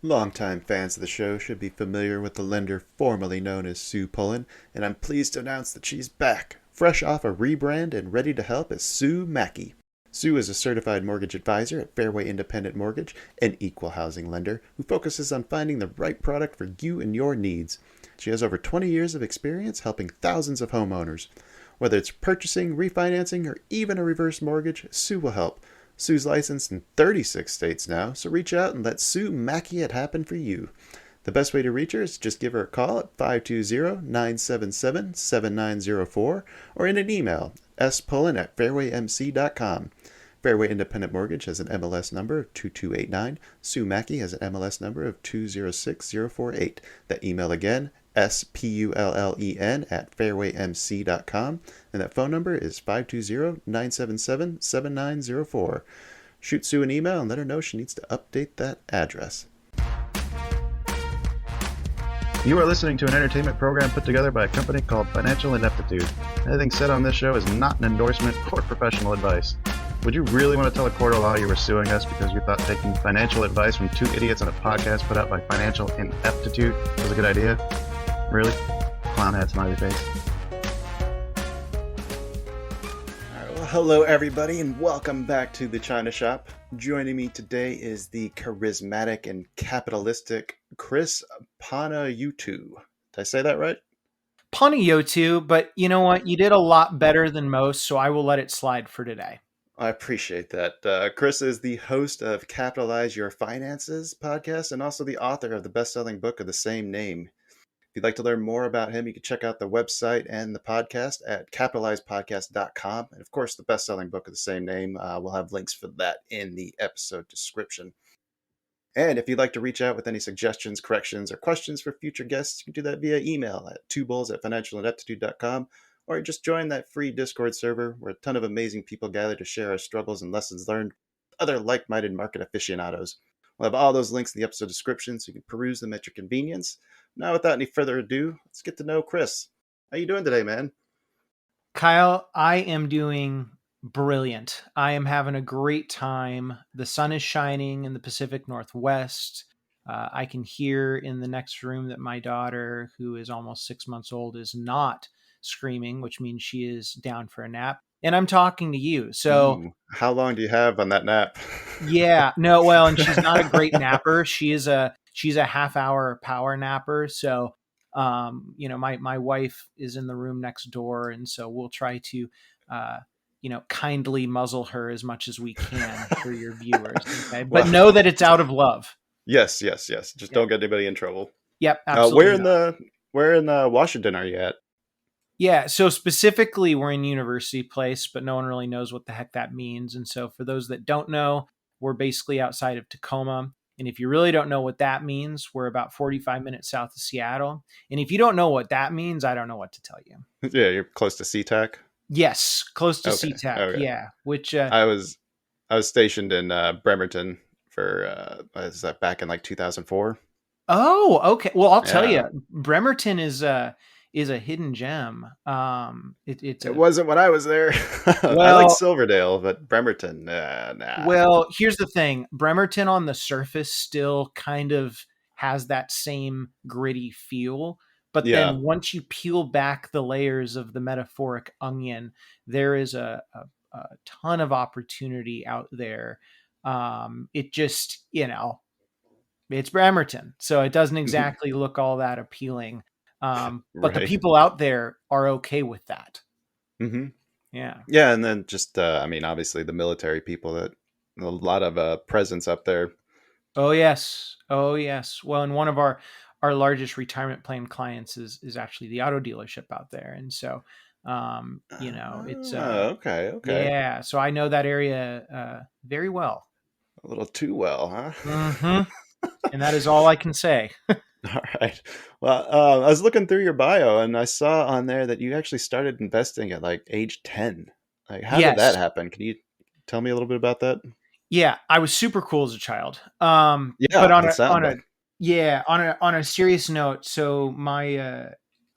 Longtime fans of the show should be familiar with the lender formerly known as Sue Pullen, and I'm pleased to announce that she's back, fresh off a rebrand and ready to help as Sue Mackey. Sue is a certified mortgage advisor at Fairway Independent Mortgage, an equal housing lender who focuses on finding the right product for you and your needs. She has over 20 years of experience helping thousands of homeowners. Whether it's purchasing, refinancing, or even a reverse mortgage, Sue will help. Sue's licensed in 36 states now, so reach out and let Sue Mackey it happen for you. The best way to reach her is just give her a call at 520-977-7904 or in an email, spullen@fairwaymc.com. Fairway Independent Mortgage has an MLS number of 2289. Sue Mackey has an MLS number of 206048. That email again, spullen@fairwaymc.com, and that phone number is 520-977-7904. Shoot Sue an email and let her know she needs to update that address. You are listening to an entertainment program put together by a company called Financial Ineptitude. Anything said on this show is not an endorsement or professional advice. Would you really want to tell a court of law you were suing us because you thought taking financial advice from two idiots on a podcast put out by Financial Ineptitude was a good idea? Really? Clown hat, smiley face. Well, hello everybody and welcome back to the China Shop. Joining me today is the charismatic and capitalistic Chris Panagiotu. Did I say that right? Panagiotu, but you know what? You did a lot better than most, so I will let it slide for today. I appreciate that. Chris is the host of Capitalize Your Finances podcast and also the author of the best-selling book of the same name. If you'd like to learn more about him, you can check out the website and the podcast at capitalizepodcast.com. And of course, the best-selling book of the same name, we'll have links for that in the episode description. And if you'd like to reach out with any suggestions, corrections, or questions for future guests, you can do that via email at twobulls@financialineptitude.com, or just join that free Discord server where a ton of amazing people gather to share our struggles and lessons learned with other like-minded market aficionados. We'll have all those links in the episode description so you can peruse them at your convenience. Now, without any further ado, let's get to know Chris. How you doing today, man? Kyle, I am doing brilliant. I am having a great time. The sun is shining in the Pacific Northwest. I can hear in the next room that my daughter, who is almost 6 months old, is not screaming, which means she is down for a nap. And I'm talking to you. So how long do you have on that nap? Yeah, no, well, and she's not a great napper. She's a half-hour power napper. So, my wife is in the room next door, and so we'll try to, kindly muzzle her as much as we can for your viewers. Okay? But know that it's out of love. Yes. Just don't get anybody in trouble. Yep, absolutely. Where in Washington are you at? Yeah, so specifically we're in University Place, but no one really knows what the heck that means. And so for those that don't know, we're basically outside of Tacoma. And if you really don't know what that means, we're about 45 minutes south of Seattle. And if you don't know what that means, I don't know what to tell you. Yeah, you're close to SeaTac? Yes, close to SeaTac, okay. Yeah. Which I was stationed in Bremerton for was that back in like 2004? Oh, okay. Well, I'll tell you, Bremerton is a hidden gem. It wasn't when I was there. Well, I like Silverdale, but Bremerton, nah. Well, here's the thing. Bremerton on the surface still kind of has that same gritty feel. But then once you peel back the layers of the metaphoric onion, there is a ton of opportunity out there. It just, it's Bremerton. So it doesn't exactly look all that appealing. But the people out there are okay with that. Mm-hmm. Yeah. Yeah. And then just, obviously the military people, that a lot of presence up there. Oh, yes. Well, and one of our largest retirement plan clients is actually the auto dealership out there. And so, it's okay. Yeah. So I know that area very well. A little too well, huh? Mm-hmm. And that is all I can say. All right. Well, I was looking through your bio and I saw on there that you actually started investing at like age 10. Like, how did that happen? Can you tell me a little bit about that? Yeah, I was super cool as a child. But on a serious note, so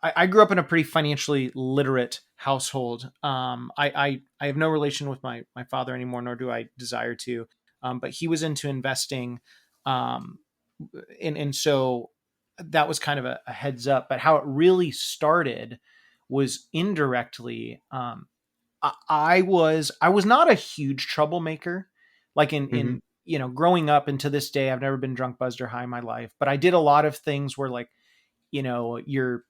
I grew up in a pretty financially literate household. I have no relation with my father anymore, nor do I desire to. But he was into investing. and so that was kind of a heads up. But how it really started was indirectly. I was not a huge troublemaker, like Hmm. in growing up, and to this day I've never been drunk, buzzed, or high in my life. But I did a lot of things where, like, your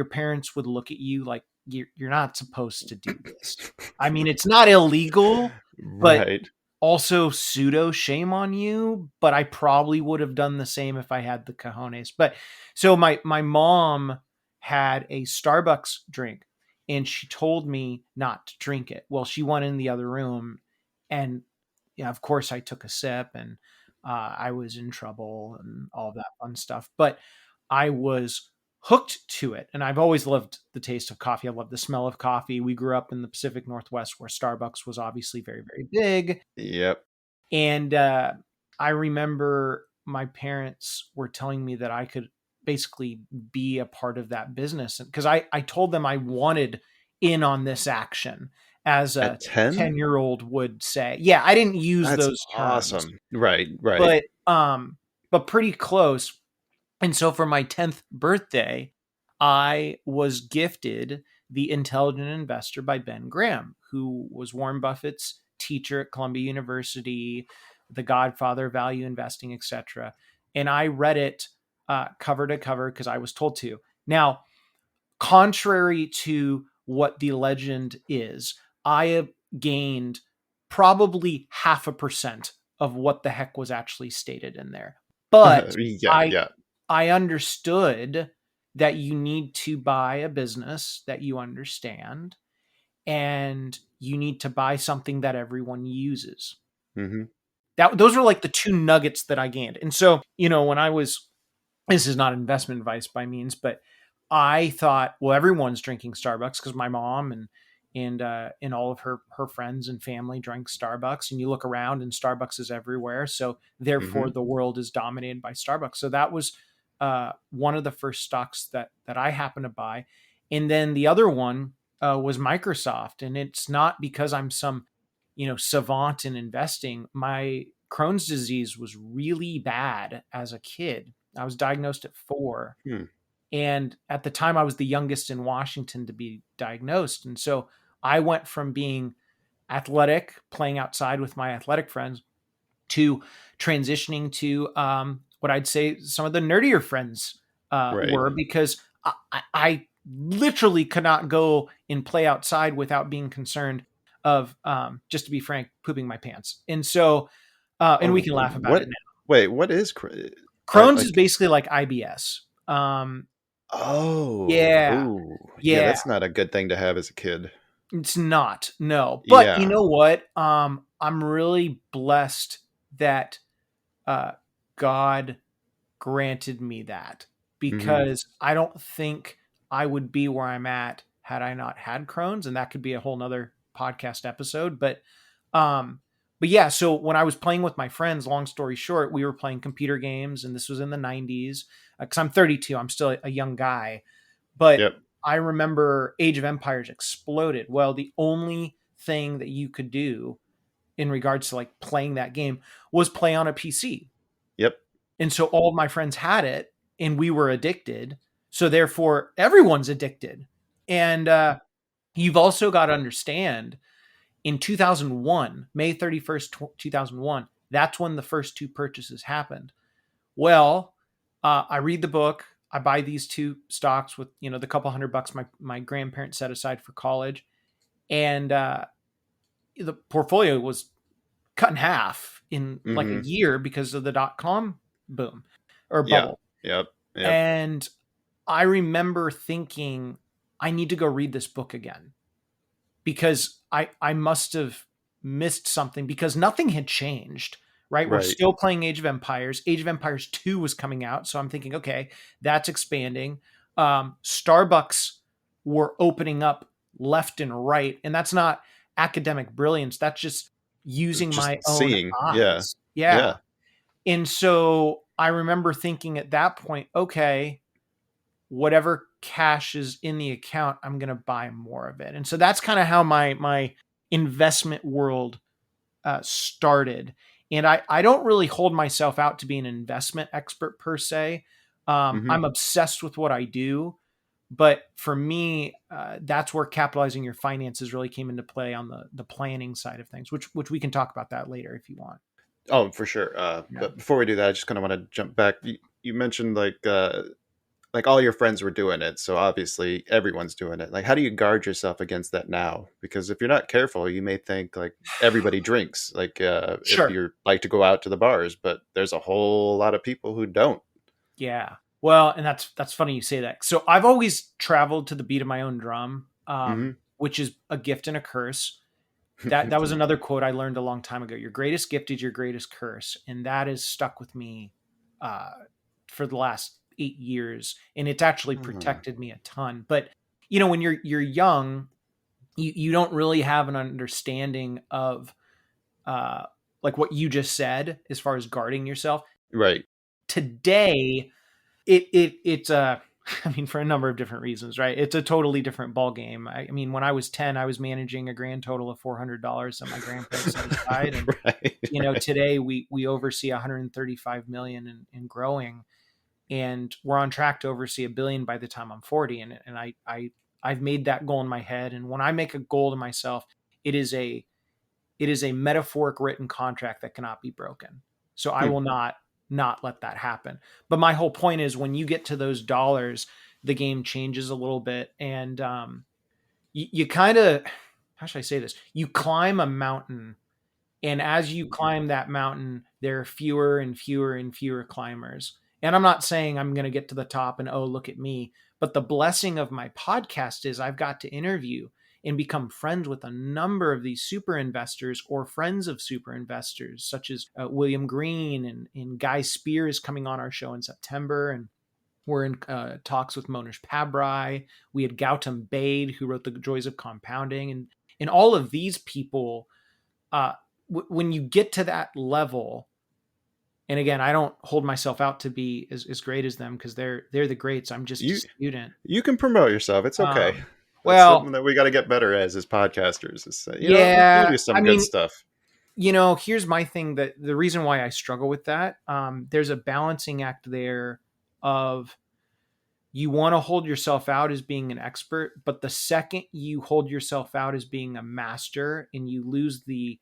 parents would look at you like you're not supposed to do this. I mean, it's not illegal, but Right. also pseudo shame on you. But I probably would have done the same if I had the cojones. But so my mom had a Starbucks drink, and she told me not to drink it. Well, she went in the other room, and yeah, of course I took a sip, and I was in trouble and all that fun stuff. But I was hooked to it. And I've always loved the taste of coffee. I love the smell of coffee. We grew up in the Pacific Northwest, where Starbucks was obviously very, very big. Yep. And I remember my parents were telling me that I could basically be a part of that business. Because I told them I wanted in on this action, as a At 10? 10-year-old would say. Yeah, I didn't use That's those terms, awesome. Right, right. but pretty close. And so for my 10th birthday, I was gifted The Intelligent Investor by Ben Graham, who was Warren Buffett's teacher at Columbia University, the godfather of value investing, etc. And I read it cover to cover because I was told to. Now, contrary to what the legend is, I have gained probably 0.5% of what the heck was actually stated in there. But Yeah, I yeah. I understood that you need to buy a business that you understand, and you need to buy something that everyone uses. Hmm. Those are like the two nuggets that I gained. And so, when I was, this is not investment advice by means, but I thought, well, everyone's drinking Starbucks because my mom and all of her friends and family drank Starbucks, and you look around and Starbucks is everywhere. So therefore, Hmm. the world is dominated by Starbucks. So that was one of the first stocks that I happened to buy, and then the other one was Microsoft. And it's not because I'm some savant in investing. My Crohn's disease was really bad as a kid. I was diagnosed at 4. Hmm. And at the time, I was the youngest in Washington to be diagnosed. And so I went from being athletic, playing outside with my athletic friends, to transitioning to what I'd say some of the nerdier friends Right. were, because I literally could not go and play outside without being concerned of, just to be frank, pooping my pants. And so, and we Oh, can laugh about it what? now. Wait, what is Crohn's is like? basically like IBS. Oh, Yeah, ooh, yeah. yeah. That's not a good thing to have as a kid. It's not, no. But you Yeah. know what? I'm really blessed that uh, God granted me that, Hmm. because I don't think I would be where I'm at had I not had Crohn's, and that could be a whole nother podcast episode. Um, but yeah, so when I was playing with my friends, long story short, we were playing computer games, and this was in the 90s. Because I'm 32, I'm still a young guy, but Yep. I remember Age of Empires exploded. Well, the only thing that you could do in regards to like playing that game was play on a PC. Yep. And so all of my friends had it, and we were addicted. So therefore, everyone's addicted. And you've also got to understand, in 2001, May 31st, 2001, that's when the first two purchases happened. Well, I read the book. I buy these two stocks with, the couple $100 my grandparents set aside for college. And the portfolio was cut in half in like a Hmm. year because of the .com boom or Yeah. bubble. Yep. Yep. And I remember thinking, I need to go read this book again, because I must have missed something, because nothing had changed, right? We're Right. still playing Age of Empires. Age of Empires 2 was coming out. So I'm thinking, okay, that's expanding. Starbucks were opening up left and right. And that's not academic brilliance. That's just using Just my own seeing. Yeah. eyes. Yeah. Yeah. And so I remember thinking at that point, okay, whatever cash is in the account, I'm going to buy more of it. And so that's kind of how my investment world started. And I don't really hold myself out to be an investment expert per se. I'm obsessed with what I do. But for me, that's where capitalizing your finances really came into play on the planning side of things, which we can talk about that later if you want. Oh, for sure. Yeah. But before we do that, I just kind of want to jump back. You mentioned like all your friends were doing it, so obviously everyone's doing it. Like, how do you guard yourself against that now? Because if you're not careful, you may think like everybody drinks, like if Sure. you like to go out to the bars, but there's a whole lot of people who don't. Yeah. Well, and that's funny you say that. So I've always traveled to the beat of my own drum, Hmm. which is a gift and a curse. That was another quote I learned a long time ago. Your greatest gift is your greatest curse, and that has stuck with me uh, for the last 8 years, and it's actually protected me a ton. But when you're young, you don't really have an understanding of uh, like what you just said as far as guarding yourself. Right. Today, it's I mean, for a number of different reasons, right? It's a totally different ball game. I mean, when I was 10, I was managing a grand total of $400 that my grandparents set aside, and Right. today we oversee 135 million and growing, and we're on track to oversee $1 billion by the time I'm 40. And I've made that goal in my head, and when I make a goal to myself, it is a metaphoric written contract that cannot be broken. So I Hmm. will not let that happen. But my whole point is, when you get to those dollars, the game changes a little bit, and you kind of, how should I say this? You climb a mountain, and as you climb that mountain, there are fewer and fewer and fewer climbers. And I'm not saying I'm going to get to the top and, oh, look at me. But the blessing of my podcast is I've got to interview and become friends with a number of these super investors or friends of super investors, such as William Green and Guy Spears coming on our show in September. And we're in talks with Monish Pabrai. We had Gautam Bade, who wrote The Joys of Compounding. And all of these people, when you get to that level, and again, I don't hold myself out to be as great as them, because they're the greats. I'm just a You student. you can promote yourself. It's okay. That's something Well, that we got to get better as podcasters. Is we do yeah, I some good mean, stuff. here's my thing, that the reason why I struggle with that, there's a balancing act there of, you want to hold yourself out as being an expert, but the second you hold yourself out as being a master and you lose the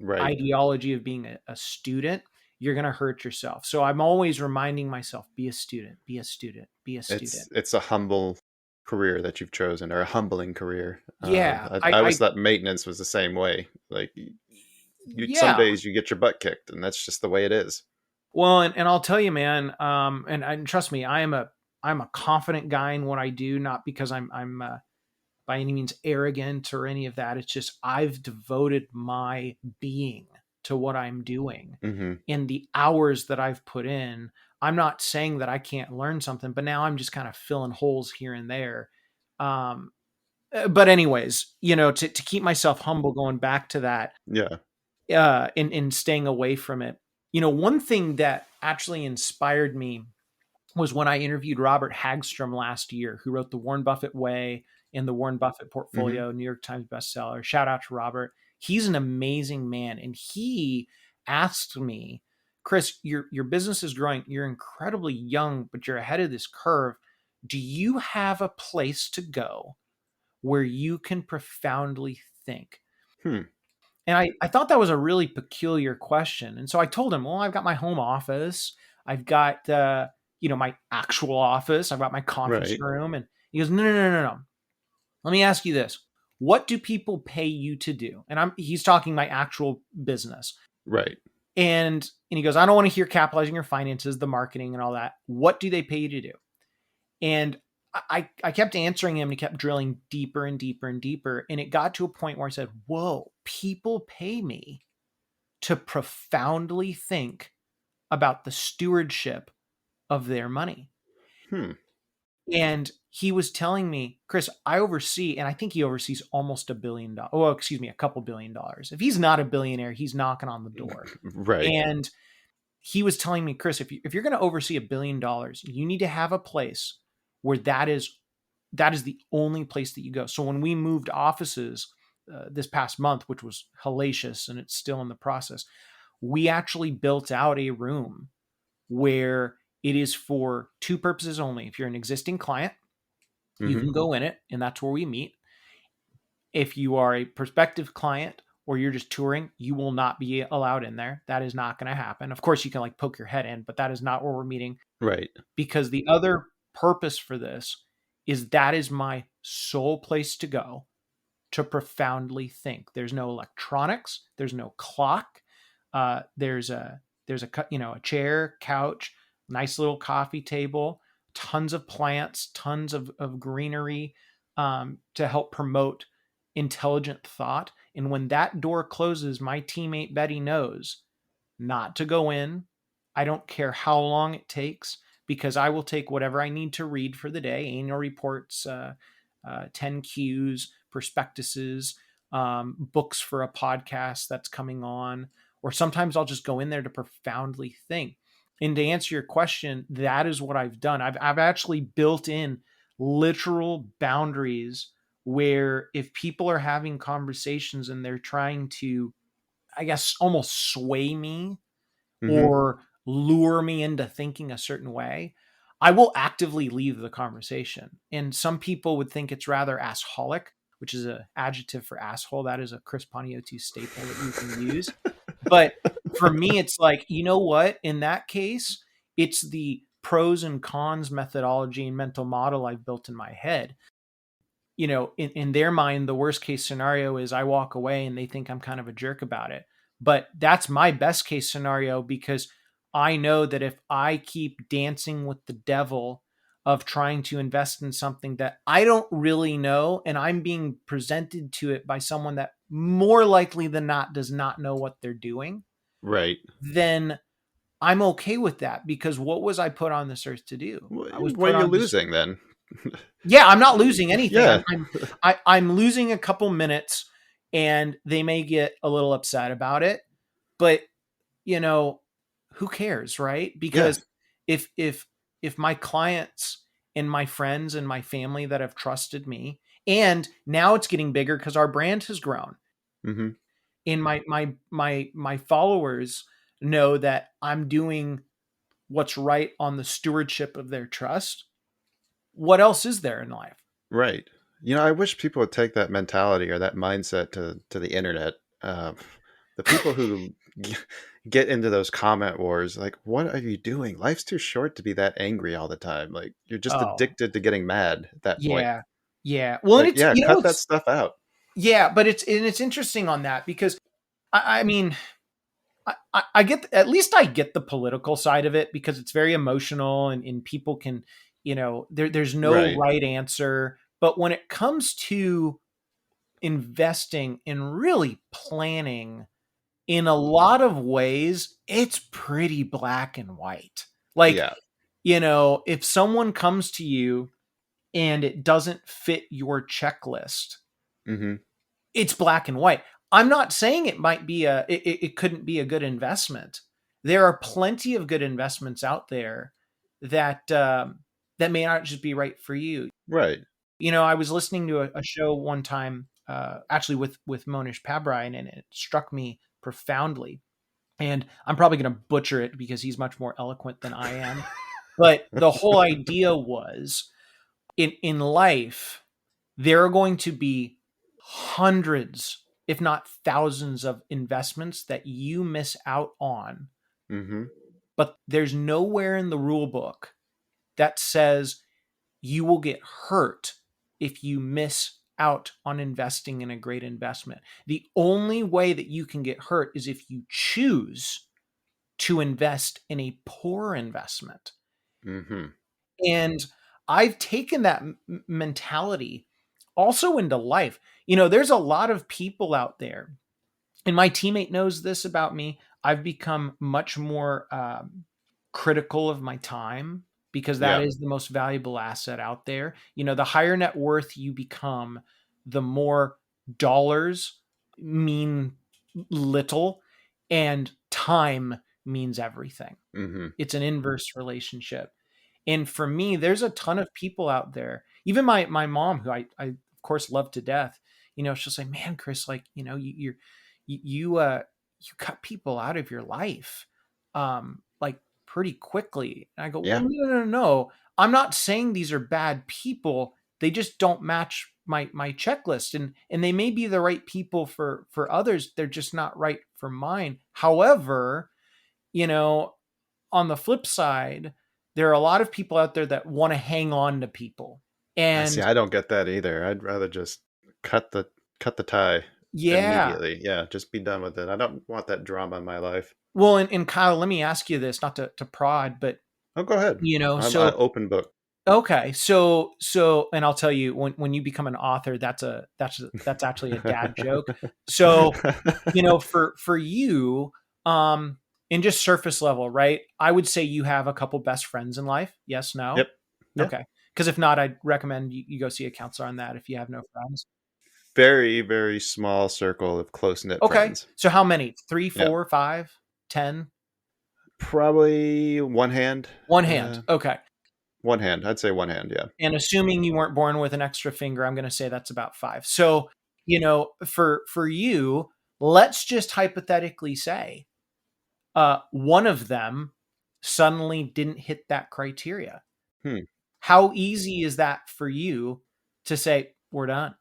Right. ideology of being a student, you're going to hurt yourself. So I'm always reminding myself, be a student, be a student, be a student. It's a humble career that you've chosen, or a humbling career. Yeah, I always thought maintenance was the same way. Like some yeah. days you get your butt kicked, and that's just the way it is. Well, and I'll tell you, man, and trust me, I'm a confident guy in what I do, not because I'm by any means arrogant or any of that. It's just, I've devoted my being to what I'm doing, Hmm. and the hours that I've put in. I'm not saying that I can't learn something, but now I'm just kind of filling holes here and there. Um, but anyways, to keep myself humble, going back to that, Yeah. and staying away from it. One thing that actually inspired me was when I interviewed Robert Hagstrom last year, who wrote The Warren Buffett Way and The Warren Buffett Hmm. Portfolio, New York Times bestseller. Shout out to Robert. He's an amazing man. And he asked me, Chris, your business is growing. You're incredibly young, but you're ahead of this curve. Do you have a place to go where you can profoundly think? Hmm. And I thought that was a really peculiar question. And so I told him, well, I've got my home office. I've got, my actual office. I've got my conference Right. room. And he goes, no, no, no, no, no. Let me ask you this. What do people pay you to do? And he's talking my actual business. Right. And he goes, I don't want to hear capitalizing your finances, the marketing and all that. What do they pay you to do? And I kept answering him, and he kept drilling deeper and deeper and deeper. And it got to a point where I said, whoa, people pay me to profoundly think about the stewardship of their money. Hmm. And he was telling me, Chris, I oversee, and I think he oversees almost $1 billion. Oh, excuse me, a couple $1 billion. If he's not a billionaire, he's knocking on the door. Right. And he was telling me, Chris, if you're going to oversee $1 billion, you need to have a place where that is the only place that you go. So when we moved offices this past month, which was hellacious, and it's still in the process, we actually built out a room where it is for two purposes only. If you're an existing client, you can go in it, and that's where we meet. If you are a prospective client or you're just touring, you will not be allowed in there. That is not going to happen. Of course, you can like poke your head in, but that is not where we're meeting. Right. Because the other purpose for this is that is my sole place to go to profoundly think. There's no electronics. There's no clock. There's a chair, couch, nice little coffee table, tons of plants, tons of greenery to help promote intelligent thought. And when that door closes, my teammate Betty knows not to go in. I don't care how long it takes, because I will take whatever I need to read for the day, annual reports, 10Qs, prospectuses, books for a podcast that's coming on, or sometimes I'll just go in there to profoundly think. And to answer your question, that is what I've done. I've actually built in literal boundaries where if people are having conversations and they're trying to, I guess, almost sway me or lure me into thinking a certain way, I will actively leave the conversation. And some people would think it's rather assholic, which is an adjective for asshole. That is a Chris Panagiotu staple that you can use. But for me, it's like, you know what? In that case, it's the pros and cons methodology and mental model I've built in my head. You know, in their mind, the worst case scenario is I walk away and they think I'm kind of a jerk about it. But that's my best case scenario, because I know that if I keep dancing with the devil of trying to invest in something that I don't really know, and I'm being presented to it by someone that more likely than not does not know what they're doing, right, then I'm okay with that, because what was I put on this earth to do? What are you losing then? Yeah, I'm not losing anything. Yeah. I'm losing a couple minutes, and they may get a little upset about it, but you know, who cares, right? Because if my clients and my friends and my family that have trusted me, and now it's getting bigger because our brand has grown, and my followers know that I'm doing what's right on the stewardship of their trust, what else is there in life? Right. You know, I wish people would take that mentality or that mindset to the internet. The people who get into those comment wars, like, what are you doing? Life's too short to be that angry all the time. Like, you're just addicted to getting mad at that point. Yeah. Well, like, and it's, cut that stuff out. Yeah, but it's interesting on that, because I mean, I get, at least I get the political side of it, because it's very emotional, and people can, you know, there's no right answer. But when it comes to investing and really planning, in a lot of ways, it's pretty black and white. Like, you know, if someone comes to you and it doesn't fit your checklist, it's black and white. I'm not saying it might be it couldn't be a good investment. There are plenty of good investments out there that that may not just be right for you. Right. You know, I was listening to a show one time, actually with Monish Pabrai, and it struck me profoundly. And I'm probably going to butcher it because he's much more eloquent than I am. But the whole idea was, in life, there are going to be hundreds, if not thousands, of investments that you miss out on. But there's nowhere in the rule book that says you will get hurt if you miss out on investing in a great investment. The only way that you can get hurt is if you choose to invest in a poor investment. And I've taken that mentality also into life. You know, there's a lot of people out there, and my teammate knows this about me. I've become much more critical of my time, because that is the most valuable asset out there. You know, the higher net worth you become, the more dollars mean little and time means everything. It's an inverse relationship. And for me, there's a ton of people out there, even my mom, who I of course love to death. You know, she'll say, man, Chris, like, you know, you cut people out of your life, like pretty quickly. And I go, well, Yeah. no. I'm not saying these are bad people. They just don't match my checklist, and they may be the right people for others. They're just not right for mine. However, on the flip side, there are a lot of people out there that want to hang on to people. I see. And I don't get that either. I'd rather just cut the tie yeah. immediately. Yeah, just be done with it. I don't want that drama in my life. Well, and Kyle, let me ask you this, not to prod, but Oh, go ahead. I'm an so open book. okay, so and I'll tell you, when you become an author, that's actually a dad joke. So, for you, in just surface level, right? I would say you have a couple best friends in life. Yes, no? Yep. Yeah. Okay. Because if not, I'd recommend you go see a counselor on that if you have no friends. Very, very small circle of close knit Okay. friends. So how many? 3, Yeah. 4, 5, 10? Probably one hand. One hand. Okay. One hand. I'd say one hand. Yeah. And assuming you weren't born with an extra finger, I'm going to say that's about 5. So, for you, let's just hypothetically say one of them suddenly didn't hit that criteria. How easy is that for you to say, we're done?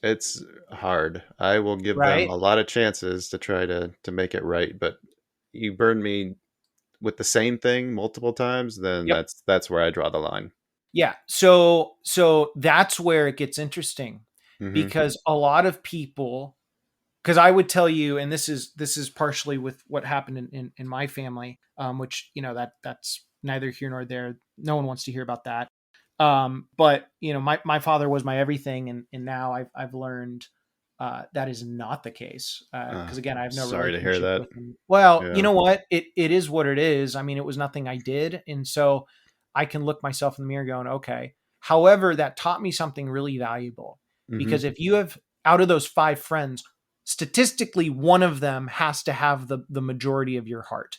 It's hard. I will give them a lot of chances to try to make it right, but you burn me with the same thing multiple times, then that's where I draw the line. Yeah. So that's where it gets interesting, because a lot of people, because I would tell you, and this is partially with what happened in my family, which, that's neither here nor there. No one wants to hear about that. But my father was my everything. And now I've learned, that is not the case. Cause again, I have no sorry to hear that. with him. Well, you know what? It is what it is. I mean, it was nothing I did. And so I can look myself in the mirror going, okay. However, that taught me something really valuable, because if you have, out of those 5 friends, statistically, one of them has to have the majority of your heart.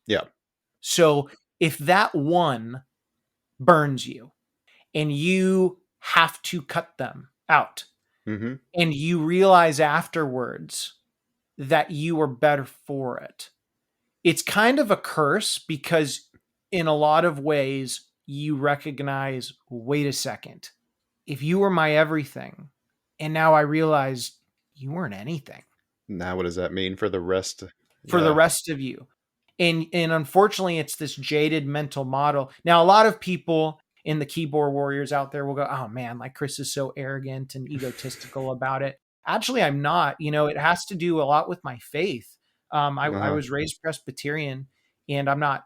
Yeah. So if that one burns you and you have to cut them out, and you realize afterwards that you were better for it, it's kind of a curse, because in a lot of ways you recognize, wait a second, if you were my everything and now I realize you weren't anything. Now what does that mean for the rest? For the rest of you? And unfortunately, it's this jaded mental model. Now, a lot of people in the keyboard warriors out there will go, oh man, like Chris is so arrogant and egotistical about it. Actually, I'm not. It has to do a lot with my faith. I was raised Presbyterian, and I'm not,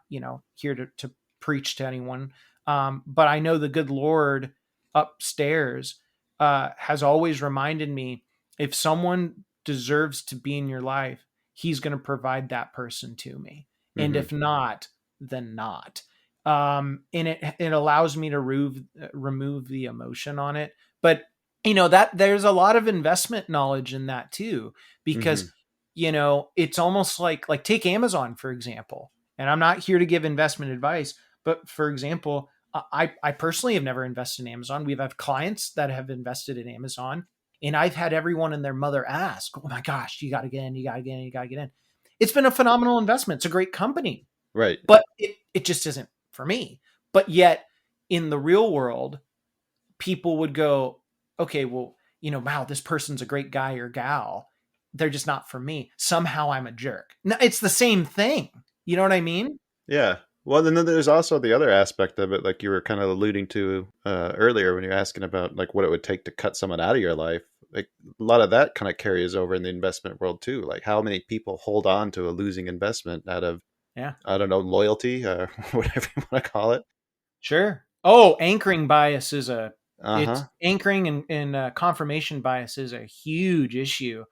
here to preach to anyone. But I know the good Lord upstairs has always reminded me, if someone deserves to be in your life, he's going to provide that person to me. And if not, then not. And it allows me to remove the emotion on it. But, that there's a lot of investment knowledge in that too, because, it's almost like take Amazon, for example. And I'm not here to give investment advice, but for example, I personally have never invested in Amazon. We've had clients that have invested in Amazon, and I've had everyone and their mother ask, oh my gosh, you got to get in, you got to get in, you got to get in. It's been a phenomenal investment. It's a great company. Right. But it just isn't for me. But yet in the real world, people would go, okay, well, wow, this person's a great guy or gal. They're just not for me. Somehow I'm a jerk. No, it's the same thing. You know what I mean? Yeah. Well, then there's also the other aspect of it, like you were kind of alluding to earlier when you're asking about like what it would take to cut someone out of your life. Like a lot of that kind of carries over in the investment world too. Like how many people hold on to a losing investment out of, I don't know, loyalty or whatever you want to call it. Sure. Oh, anchoring bias is it's anchoring and confirmation bias is a huge issue.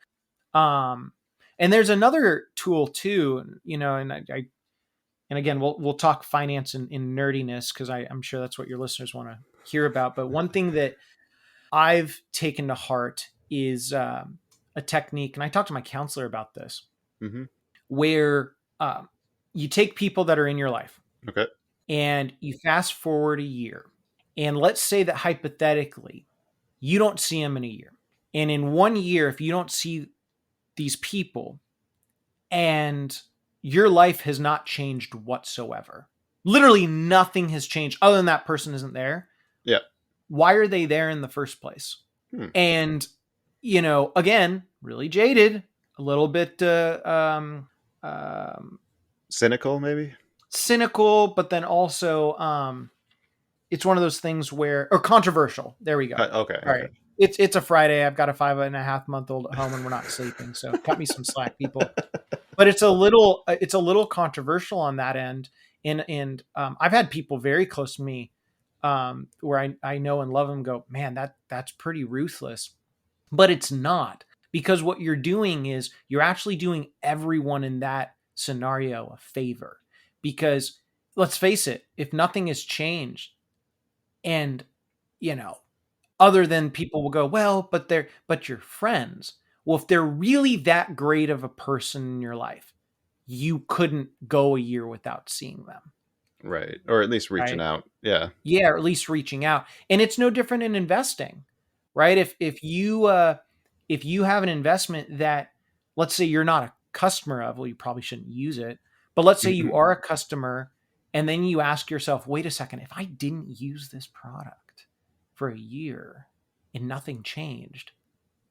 And there's another tool too, and again, we'll talk finance and nerdiness, because I'm sure that's what your listeners want to hear about. But one thing that I've taken to heart is a technique, and I talked to my counselor about this, where you take people that are in your life, and you fast forward a year, and let's say that hypothetically you don't see them in a year, and in 1 year, if you don't see these people, and your life has not changed whatsoever. Literally nothing has changed other than that person isn't there. Yeah. Why are they there in the first place? And, again, really jaded, a little bit cynical, maybe? Cynical, but then also it's one of those things where, or controversial. There we go. Okay. All right. It's a Friday. I've got a 5.5-month-old at home and we're not sleeping. So cut me some slack, people. But it's a little controversial on that end. And I've had people very close to me where I know and love them go, man, that's pretty ruthless. But it's not, because what you're doing is you're actually doing everyone in that scenario a favor. Because let's face it, if nothing has changed, and other than people will go, well, but you're friends. Well, if they're really that great of a person in your life, you couldn't go a year without seeing them. Right. Or at least reaching out. Yeah. Yeah. Or at least reaching out. And it's no different in investing, right? If you have an investment that, let's say you're not a customer of, well, you probably shouldn't use it, but let's say you are a customer, and then you ask yourself, wait a second, if I didn't use this product for a year and nothing changed,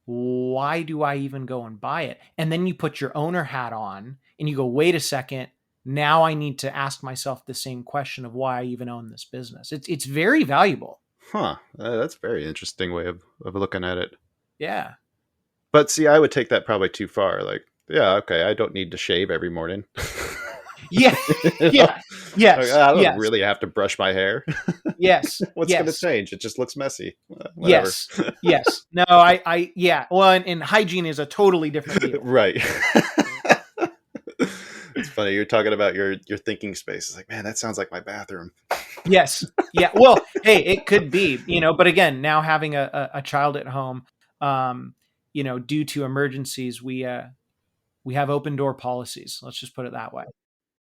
why do I even go and buy it? And then you put your owner hat on and you go, wait a second, now I need to ask myself the same question of why I even own this business. It's very valuable. Huh. That's a very interesting way of looking at it. Yeah. But see, I would take that probably too far. Like, yeah, okay, I don't need to shave every morning. Yeah. Yeah. Yes. I don't really have to brush my hair. Yes. What's going to change? It just looks messy. Whatever. Yes. Yes. No, yeah. Well, and hygiene is a totally different deal. Right. It's funny. You're talking about your thinking space. It's like, man, that sounds like my bathroom. Yes. Yeah. Well, hey, it could be, but again, now having a child at home, due to emergencies, we have open door policies. Let's just put it that way.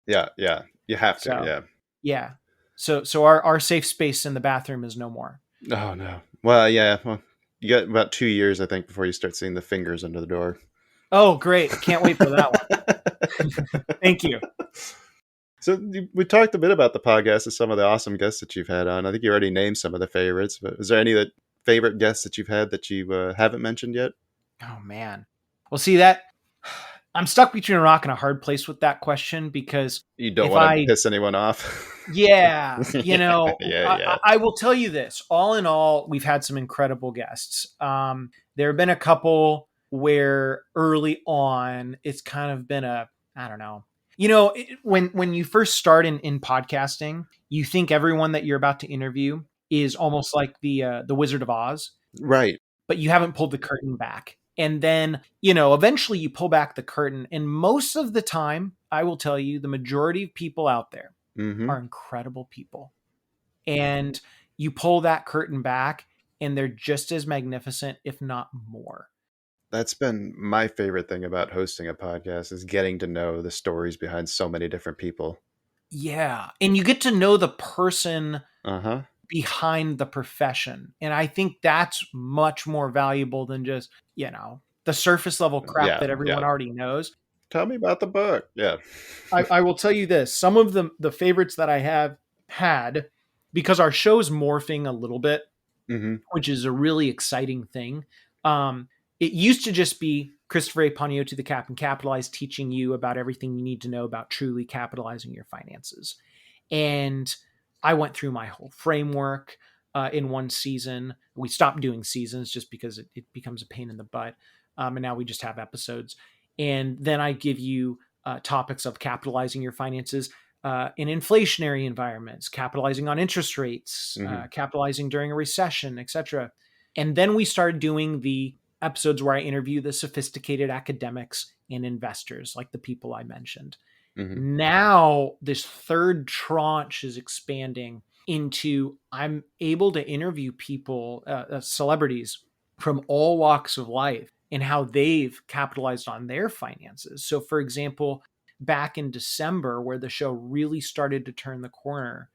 Yeah. Yeah. You have to. Yeah. Yeah. So our safe space in the bathroom is no more. Oh no. Well, yeah. Well, you got about 2 years, I think, before you start seeing the fingers under the door. Oh, great. Can't wait for that one. Thank you. So we talked a bit about the podcast and some of the awesome guests that you've had on. I think you already named some of the favorites, but is there any favorite guests that you've had that you haven't mentioned yet? Oh, man. Well, see, I'm stuck between a rock and a hard place with that question, because you don't want to piss anyone off. Yeah. Yeah. I will tell you this. All in all, we've had some incredible guests. There have been a couple where early on, it's kind of been I don't know. When you first start in podcasting, you think everyone that you're about to interview is almost like the Wizard of Oz. Right. But you haven't pulled the curtain back. And then, eventually you pull back the curtain. And most of the time, I will tell you, the majority of people out there are incredible people. And you pull that curtain back and they're just as magnificent, if not more. That's been my favorite thing about hosting a podcast, is getting to know the stories behind so many different people. Yeah. And you get to know the person behind the profession. And I think that's much more valuable than just, the surface level crap that everyone already knows. Tell me about the book. Yeah. I will tell you this. Some of the favorites that I have had, because our show's morphing a little bit, which is a really exciting thing. It used to just be Christopher A. Panagiotu, the Cap and Capitalize, teaching you about everything you need to know about truly capitalizing your finances. And I went through my whole framework in one season. We stopped doing seasons just because it becomes a pain in the butt. And now we just have episodes. And then I give you topics of capitalizing your finances in inflationary environments, capitalizing on interest rates, capitalizing during a recession, etc. And then we started doing the episodes where I interview the sophisticated academics and investors, like the people I mentioned. Now this third tranche is expanding into, I'm able to interview people, celebrities from all walks of life, and how they've capitalized on their finances. So for example, back in December, where the show really started to turn the corner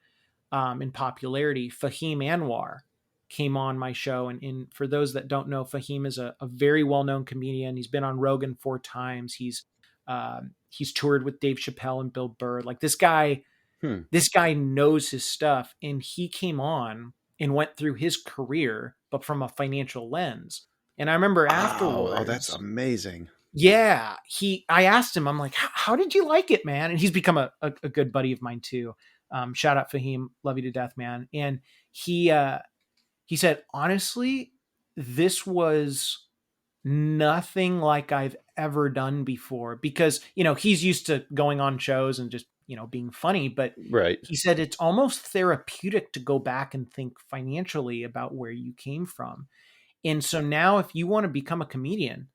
in popularity, Fahim Anwar came on my show. And for those that don't know, Fahim is a very well-known comedian. He's been on Rogan 4 times. He's He's toured with Dave Chappelle and Bill Burr. Like this guy Hmm. knows his stuff, and he came on and went through his career, but from a financial lens. And I remember Oh, that's afterwards, amazing. yeah, I asked him, I'm like, how did you like it, man? And he's become a good buddy of mine too. Shout out Fahim, love you to death, man. And he said, honestly, this was nothing like I've ever done before, because, he's used to going on shows and just, being funny, but Right. he said it's almost therapeutic to go back and think financially about where you came from. And so now if you want to become a comedian,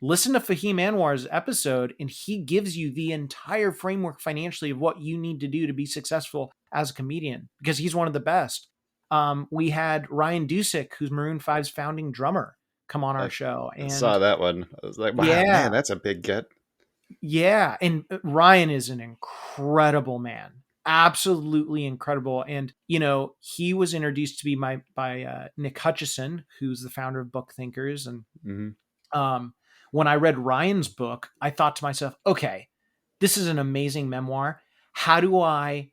listen to Fahim Anwar's episode, and he gives you the entire framework financially of what you need to do to be successful as a comedian, because he's one of the best. We had Ryan Dusick, who's Maroon 5's founding drummer, come on our I show. saw And that one. I was like, wow, yeah, man, that's a big get. yeah. And Ryan is an incredible man. Absolutely incredible. And, he was introduced to me by Nick Hutchison, who's the founder of Book Thinkers. And when I read Ryan's book, I thought to myself, okay, this is an amazing memoir. How do I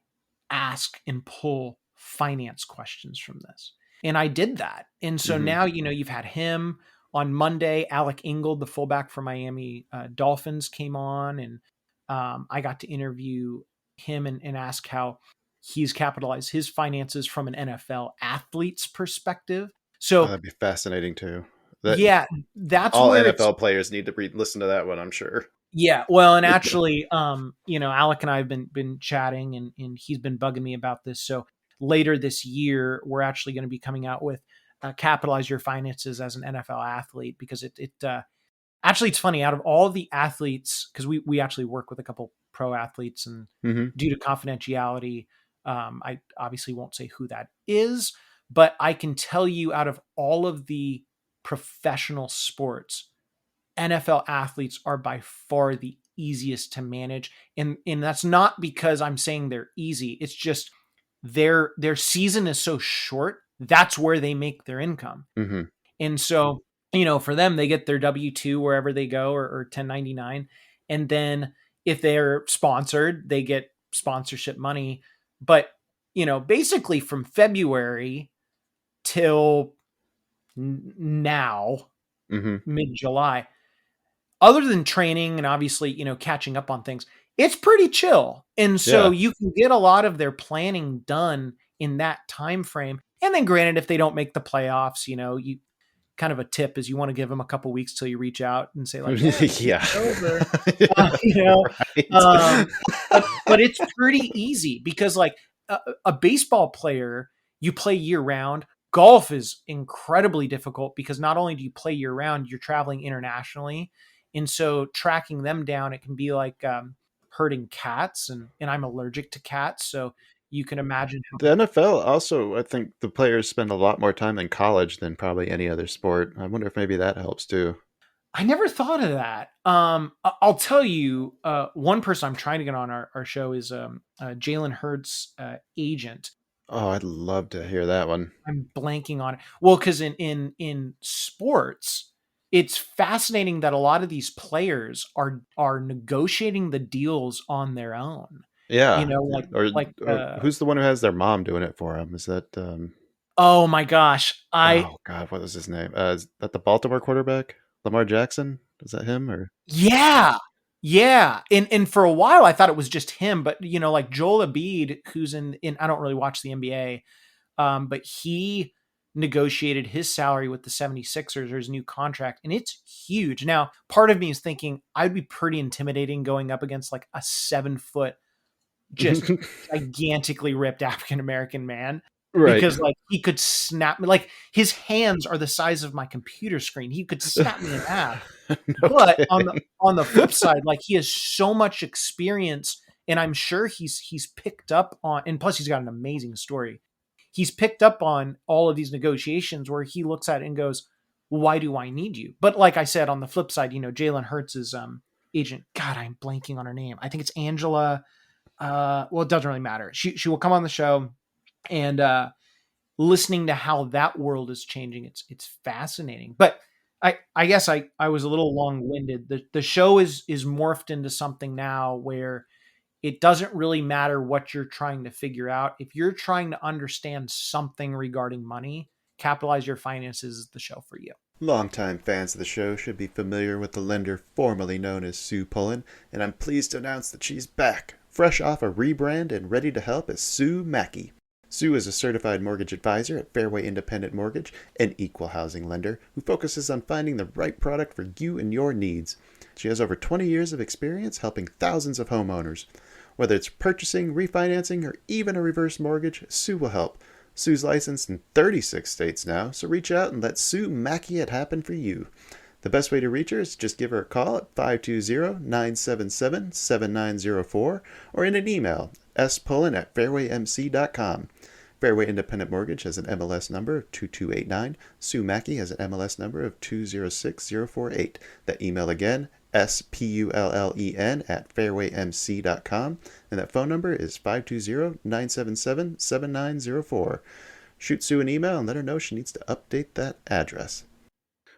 ask and pull finance questions from this? And I did that. And so now, you've had him on Monday. Alec Ingold, the fullback for Miami Dolphins, came on, and I got to interview him and ask how he's capitalized his finances from an NFL athlete's perspective. So that'd be fascinating too. yeah, that's all where NFL players need to listen to that one, I'm sure. Yeah, well, and actually, Alec and I have been chatting, and he's been bugging me about this. So later this year, we're actually going to be coming out with capitalize your finances as an NFL athlete, because it actually, it's funny, out of all the athletes, because we actually work with a couple pro athletes, and due to confidentiality, I obviously won't say who that is, but I can tell you, out of all of the professional sports, NFL athletes are by far the easiest to manage. And that's not because I'm saying they're easy. It's just their season is so short. That's where they make their income. And so, for them, they get their W-2 wherever they go, or 1099. And then if they're sponsored, they get sponsorship money. But, basically from February till now, mid-July, other than training and obviously, catching up on things, it's pretty chill. And so you can get a lot of their planning done in that time frame. And then granted, if they don't make the playoffs, you kind of a tip is you want to give them a couple weeks till you reach out and say like, yeah. Over. Right. But it's pretty easy, because like a baseball player, you play year round. Golf is incredibly difficult, because not only do you play year round, you're traveling internationally. And so tracking them down, it can be like herding cats, and I'm allergic to cats. So you can imagine The NFL also, I think the players spend a lot more time in college than probably any other sport. I wonder if maybe that helps too. I never thought of that. I'll tell you, one person I'm trying to get on our show is Jalen Hurts' agent. Oh, I'd love to hear that one. I'm blanking on it. Well, because in sports, it's fascinating that a lot of these players are negotiating the deals on their own. Yeah. Like who's the one who has their mom doing it for him? Is that oh my gosh. oh God, what was his name? Is that the Baltimore quarterback? Lamar Jackson? Is that him or Yeah. Yeah. And for a while I thought it was just him, but like Joel Embiid, who's in I don't really watch the NBA, but he negotiated his salary with the 76ers or his new contract, and it's huge. Now, part of me is thinking I'd be pretty intimidating going up against like a 7-foot, just gigantically ripped African-American man. Right. Because like he could snap me, like his hands are the size of my computer screen. He could snap me in half. But on the flip side, like he has so much experience, and I'm sure he's picked up on, and plus he's got an amazing story. He's picked up on all of these negotiations where he looks at it and goes, "Why do I need you?" But like I said, on the flip side, Jalen Hurts' agent, God, I'm blanking on her name. I think it's Angela. Well, it doesn't really matter. She will come on the show, and listening to how that world is changing, it's fascinating. But I guess I was a little long-winded. The show is morphed into something now where it doesn't really matter what you're trying to figure out. If you're trying to understand something regarding money, Capitalize Your Finances is the show for you. Longtime fans of the show should be familiar with the lender formerly known as Sue Pullen, and I'm pleased to announce that she's back, fresh off a rebrand and ready to help as Sue Mackey. Sue is a certified mortgage advisor at Fairway Independent Mortgage, an equal housing lender who focuses on finding the right product for you and your needs. She has over 20 years of experience helping thousands of homeowners. Whether it's purchasing, refinancing, or even a reverse mortgage, Sue will help. Sue's licensed in 36 states now, so reach out and let Sue Mackey it happen for you. The best way to reach her is just give her a call at 520-977-7904 or in an email, spullen@fairwaymc.com. Fairway Independent Mortgage has an MLS number of 2289. Sue Mackey has an MLS number of 206048. That email again, spullen@fairwaymc.com, and that phone number is 520-977-7904. Shoot Sue an email and let her know she needs to update that address.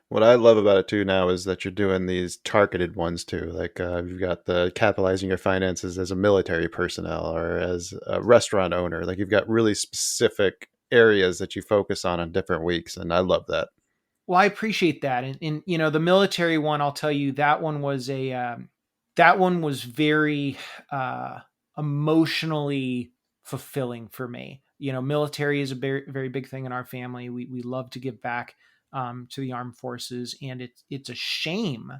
What I love about it too now is that you're doing these targeted ones too. Like you've got the capitalizing your finances as a military personnel or as a restaurant owner. Like you've got really specific areas that you focus on different weeks, and I love that. Well, I appreciate that, and the military one, I'll tell you, that one was very emotionally fulfilling for me. Military is a very, very big thing in our family. We love to give back to the armed forces, and it's a shame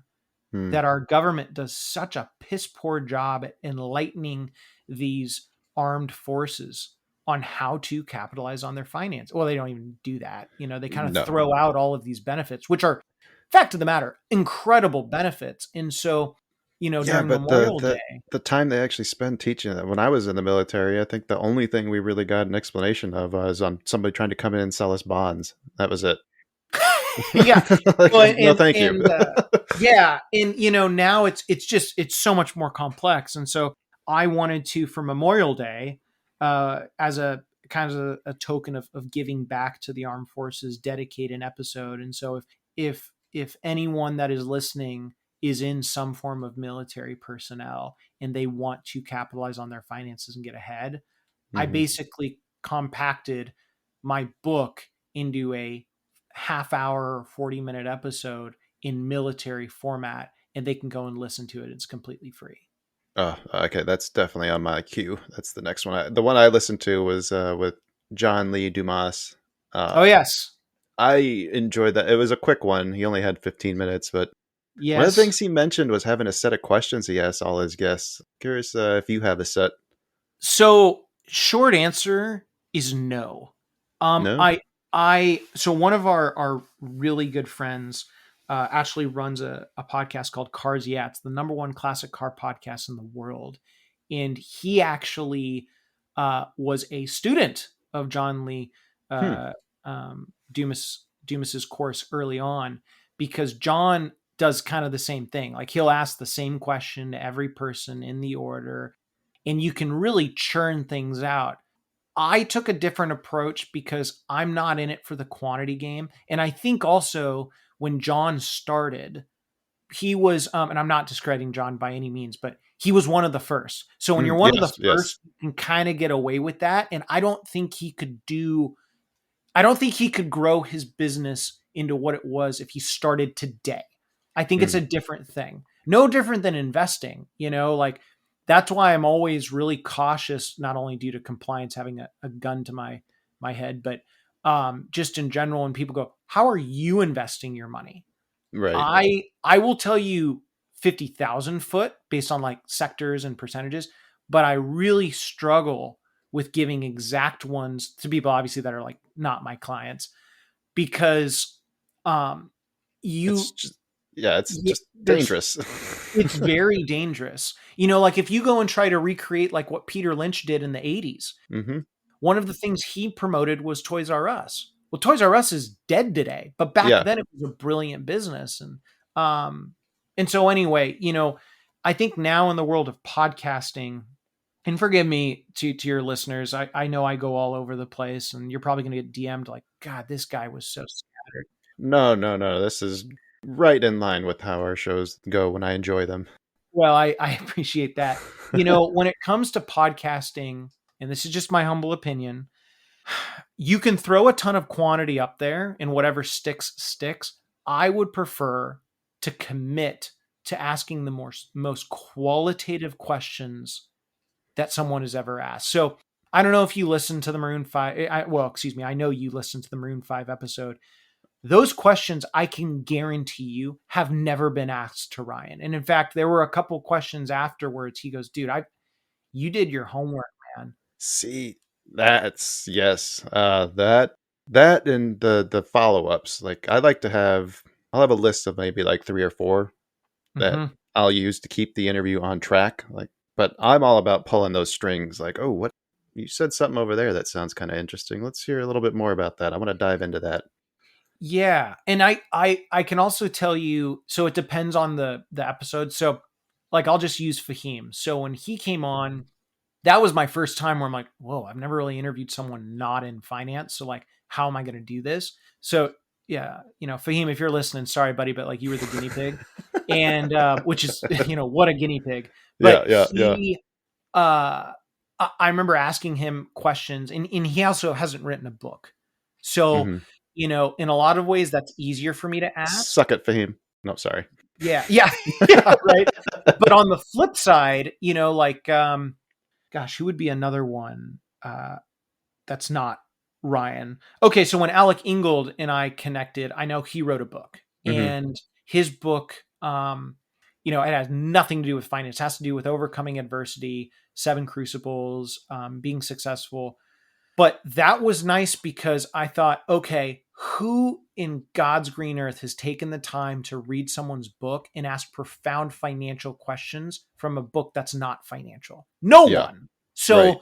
that our government does such a piss poor job at enlightening these armed forces on how to capitalize on their finance. Well, they don't even do that. They kind of throw out all of these benefits, which are, fact of the matter, incredible benefits. And so, during Memorial Day, the time they actually spend teaching that. When I was in the military, I think the only thing we really got an explanation of was on somebody trying to come in and sell us bonds. That was it. Yeah. Like, no, thank you. Yeah. And, now it's so much more complex. And so I wanted to, for Memorial Day, as a kind of a token of giving back to the armed forces, dedicate an episode. And so if anyone that is listening is in some form of military personnel and they want to capitalize on their finances and get ahead, I basically compacted my book into a half-hour, 40-minute episode in military format, and they can go and listen to it. It's completely free. Oh, okay. That's definitely on my queue. That's the next one. The one I listened to was with John Lee Dumas. Oh, yes. I enjoyed that. It was a quick one. He only had 15 minutes, but yes. One of the things he mentioned was having a set of questions he asked all his guests. Curious if you have a set. So, short answer is no. No? So one of our really good friends actually runs a podcast called Cars Yeah. It's the number one classic car podcast in the world. And he actually was a student of John Lee Dumas's course early on, because John does kind of the same thing. Like he'll ask the same question to every person in the order, and you can really churn things out. I took a different approach because I'm not in it for the quantity game. And I think also when John started, he was, and I'm not discrediting John by any means, but he was one of the first. So when you're one of the first, you can kind of get away with that. And I don't think he could grow his business into what it was if he started today. I think it's a different thing. No different than investing, like that's why I'm always really cautious, not only due to compliance, having a gun to my head, but just in general, when people go, how are you investing your money? Right. I will tell you 50,000 foot based on like sectors and percentages, but I really struggle with giving exact ones to people, obviously, that are like not my clients, because it's just dangerous. It's very dangerous. Like if you go and try to recreate like what Peter Lynch did in the 80s, one of the things he promoted was Toys R Us. Well, Toys R Us is dead today, but back then it was a brilliant business. And so anyway, I think now in the world of podcasting, and forgive me to your listeners, I know I go all over the place, and you're probably going to get DM'd like, God, this guy was so scattered. No. This is right in line with how our shows go when I enjoy them. Well, I appreciate that. When it comes to podcasting, and this is just my humble opinion, you can throw a ton of quantity up there and whatever sticks, sticks. I would prefer to commit to asking the most qualitative questions that someone has ever asked. So I don't know if you listened to the Maroon 5. Excuse me. I know you listened to the Maroon 5 episode. Those questions, I can guarantee you, have never been asked to Ryan. And in fact, there were a couple questions afterwards. He goes, dude, you did your homework, man. See, that's yes. That and the follow-ups. Like I'll have a list of maybe like 3 or 4 that Mm-hmm. I'll use to keep the interview on track. Like, but I'm all about pulling those strings. Like, oh, what you said something over there that sounds kind of interesting. Let's hear a little bit more about that. I want to dive into that. Yeah. And I can also tell you, so it depends on the episode. So like I'll just use Fahim. So when he came on, that was my first time where I'm like, whoa, I've never really interviewed someone not in finance. So like, how am I going to do this? So yeah, Fahim, if you're listening, sorry, buddy, but like you were the guinea pig, and which is, what a guinea pig. Yeah, But yeah, yeah. I remember asking him questions, and he also hasn't written a book. So, hmm in a lot of ways, that's easier for me to ask. Suck it, Fahim. No, sorry. Yeah, yeah, yeah, right. But on the flip side, like, gosh, who would be another one that's not Ryan? Okay, so when Alec Ingold and I connected, I know he wrote a book, hmm and his book, it has nothing to do with finance. It has to do with overcoming adversity, 7 crucibles, being successful. But that was nice because I thought, okay, who in God's green earth has taken the time to read someone's book and ask profound financial questions from a book that's not financial? No Yeah, one. right.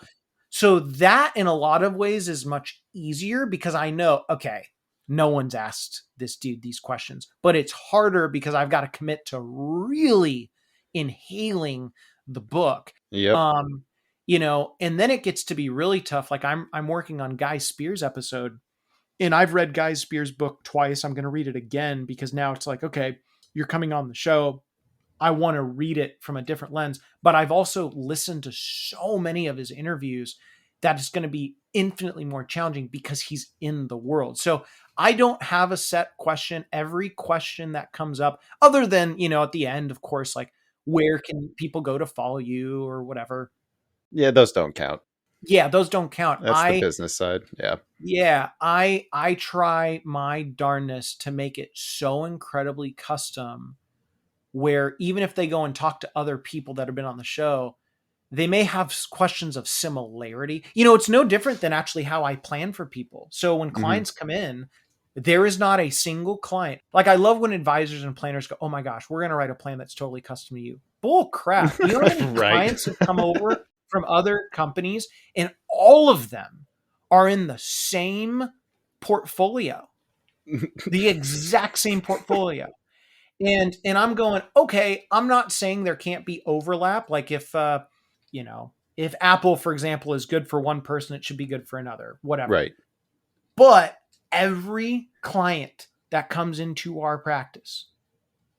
So that in a lot of ways is much easier because I know, okay, no one's asked this dude these questions, but it's harder because I've got to commit to really inhaling the book. Yep. Um, and then it gets to be really tough. Like I'm working on Guy Spears episode, and I've read Guy Spears' book twice. I'm going to read it again because now it's like, okay, you're coming on the show. I want to read it from a different lens, but I've also listened to so many of his interviews that it's going to be infinitely more challenging because he's in the world. So I don't have a set question. Every question that comes up, other than, at the end, of course, like where can people go to follow you or whatever? Yeah, those don't count. Yeah, those don't count. That's the business side. Yeah. I try my darndest to make it so incredibly custom where even if they go and talk to other people that have been on the show, they may have questions of similarity. It's no different than actually how I plan for people. So when hmm clients come in, there is not a single client. Like I love when advisors and planners go, oh my gosh, we're going to write a plan that's totally custom to you. Bull crap. You know how many right. clients have come over from other companies and all of them are in the same portfolio, the exact same portfolio. And I'm going, okay, I'm not saying there can't be overlap. Like if if Apple, for example, is good for one person, it should be good for another, whatever. Right. But every client that comes into our practice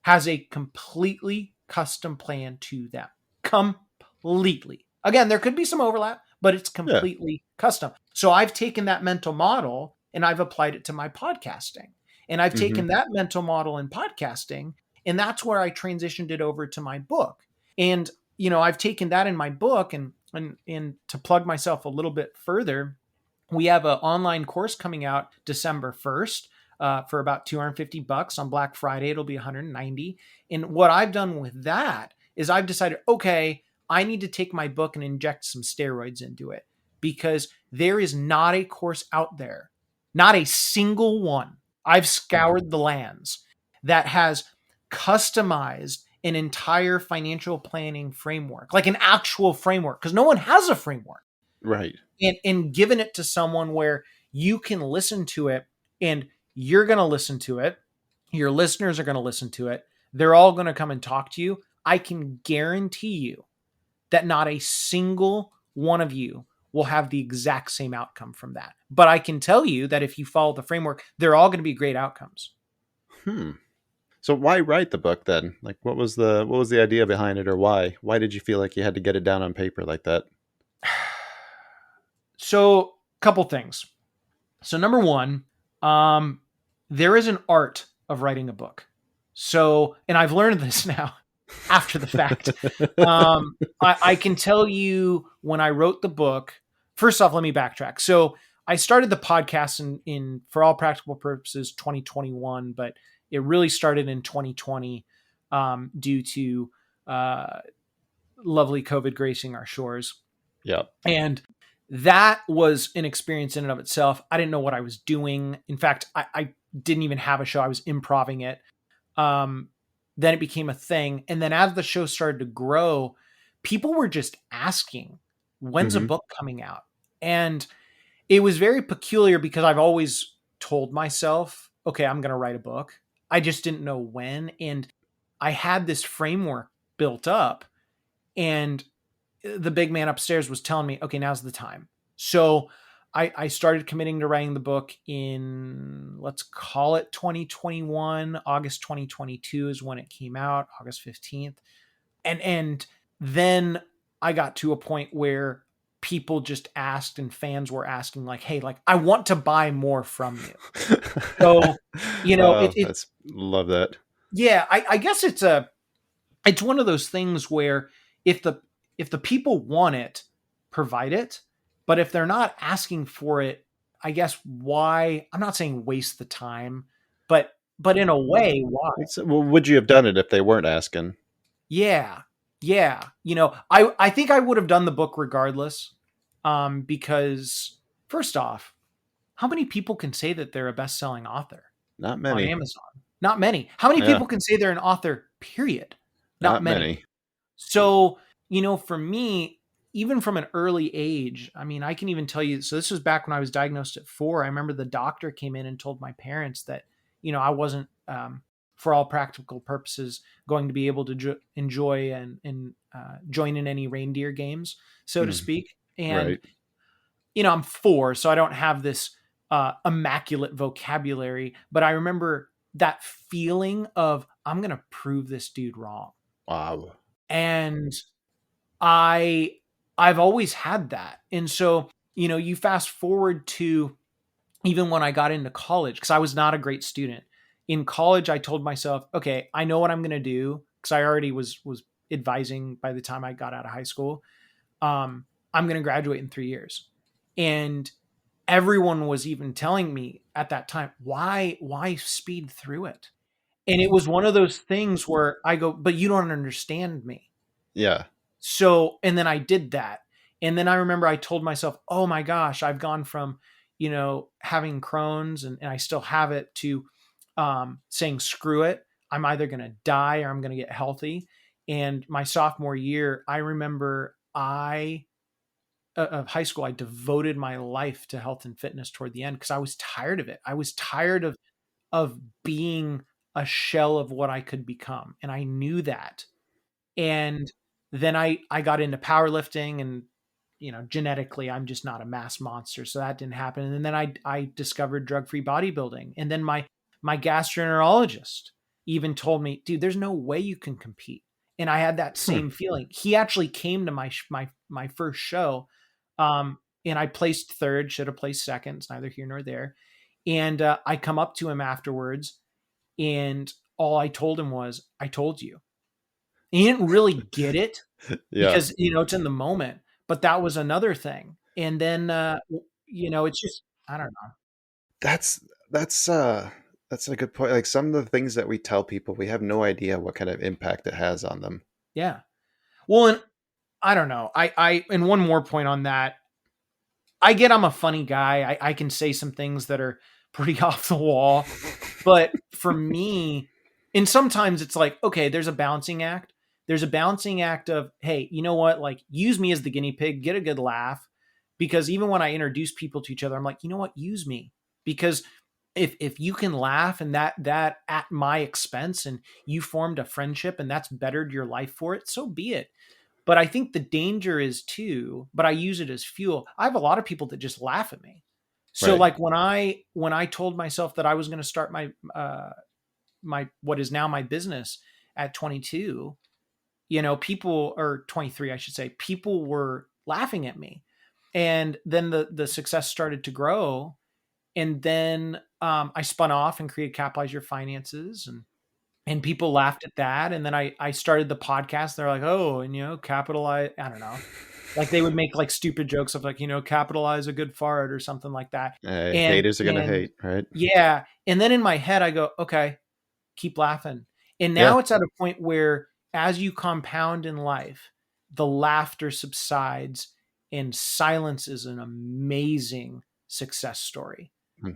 has a completely custom plan to them. Completely. Again, there could be some overlap, but it's Yeah. completely custom. So I've taken that mental model and I've applied it to my podcasting. And I've hmm taken that mental model in podcasting, and that's where I transitioned it over to my book. And, I've taken that in my book and to plug myself a little bit further, we have an online course coming out December 1st. For about $250 on Black Friday. It'll be 190. And what I've done with that is I've decided, okay, I need to take my book and inject some steroids into it because there is not a course out there, not a single one. I've scoured the lands that has customized an entire financial planning framework, like an actual framework, because no one has a framework, Right. and given it to someone where you can listen to it and you're going to listen to it. Your listeners are going to listen to it. They're all going to come and talk to you. I can guarantee you that not a single one of you will have the exact same outcome from that. But I can tell you that if you follow the framework, they're all going to be great outcomes. Hmm. So why write the book then? Like, what was the idea behind it, or why did you feel like you had to get it down on paper like that? So, couple things. So, number one, there is an art of writing a book. So, and I've learned this now after the fact. I can tell you when I wrote the book. First off, let me backtrack. So, I started the podcast in for all practical purposes 2021, but it really started in 2020 due to lovely COVID gracing our shores. Yeah. And that was an experience in and of itself. I didn't know what I was doing. In fact, I didn't even have a show. I was improvising it. Then it became a thing. And then as the show started to grow, people were just asking, when's a book coming out? And it was very peculiar because I've always told myself, okay, I'm going to write a book. I just didn't know when. And I had this framework built up, and the big man upstairs was telling me, okay, now's the time. So I started committing to writing the book in, let's call it 2021. August 2022 is when it came out, August 15th. And then I got to a point where people just asked, and fans were asking, like, hey, like, I want to buy more from you. So, love that. Yeah, I guess it's one of those things where if the people want it, provide it. But if they're not asking for it, I guess why? I'm not saying waste the time, but in a way, why? Well, would you have done it if they weren't asking? Yeah. I think I would have done the book regardless, because first off, how many people can say that they're a best-selling author? Not many. On Amazon? Not many. How many people can say they're an author, period? Not many. So, for me, even from an early age, I mean, I can even tell you, so this was back when I was diagnosed at 4. I remember the doctor came in and told my parents that, I wasn't, for all practical purposes, going to be able to enjoy and join in any reindeer games, so to speak. And, right. I'm 4, so I don't have this immaculate vocabulary, but I remember that feeling of, I'm going to prove this dude wrong. Wow. And I've always had that. And so, you fast forward to even when I got into college, because I was not a great student. In college, I told myself, okay, I know what I'm going to do, because I already was advising by the time I got out of high school. I'm going to graduate in 3 years. And everyone was even telling me at that time, why speed through it? And it was one of those things where I go, but you don't understand me. Yeah. So, and then I did that. And then I remember I told myself, oh my gosh, I've gone from, having Crohn's and I still have it, to saying, screw it. I'm either going to die or I'm going to get healthy. And my sophomore year, I remember of high school, I devoted my life to health and fitness toward the end, because I was tired of it. I was tired of being a shell of what I could become. And I knew that. And then I got into powerlifting, and, genetically, I'm just not a mass monster. So that didn't happen. And then I discovered drug-free bodybuilding. And then my gastroenterologist even told me, dude, there's no way you can compete. And I had that same feeling. He actually came to my first show. And I placed 3rd, should have placed 2nd. It's neither here nor there. And I come up to him afterwards, and all I told him was, I told you. And he didn't really get it because, it's in the moment. But that was another thing. And then, it's just, I don't know. That's a good point. Like, some of the things that we tell people, we have no idea what kind of impact it has on them. Yeah. Well, and I don't know. And one more point on that. I get I'm a funny guy. I can say some things that are pretty off the wall. But for me, and sometimes it's like, okay, there's a balancing act. There's a balancing act of, hey, you know what? Like, use me as the guinea pig, get a good laugh. Because even when I introduce people to each other, I'm like, you know what? Use me. Because if you can laugh, and that at my expense, and you formed a friendship, and that's bettered your life for it, so be it. But I think the danger is too, but I use it as fuel. I have a lot of people that just laugh at me. So, Right. like, when I told myself that I was going to start what is now my business at 22, people, or 23, I should say, people were laughing at me. And then the success started to grow. And then I spun off and created Capitalize Your Finances, and people laughed at that. And then I started the podcast. They're like, oh, and capitalize, I don't know. Like they would make like stupid jokes of like, capitalize a good fart or something like that. Haters are going to hate, right? Yeah. And then in my head, I go, okay, keep laughing. And now it's at a point where as you compound in life, the laughter subsides and silence is an amazing success story. Hmm.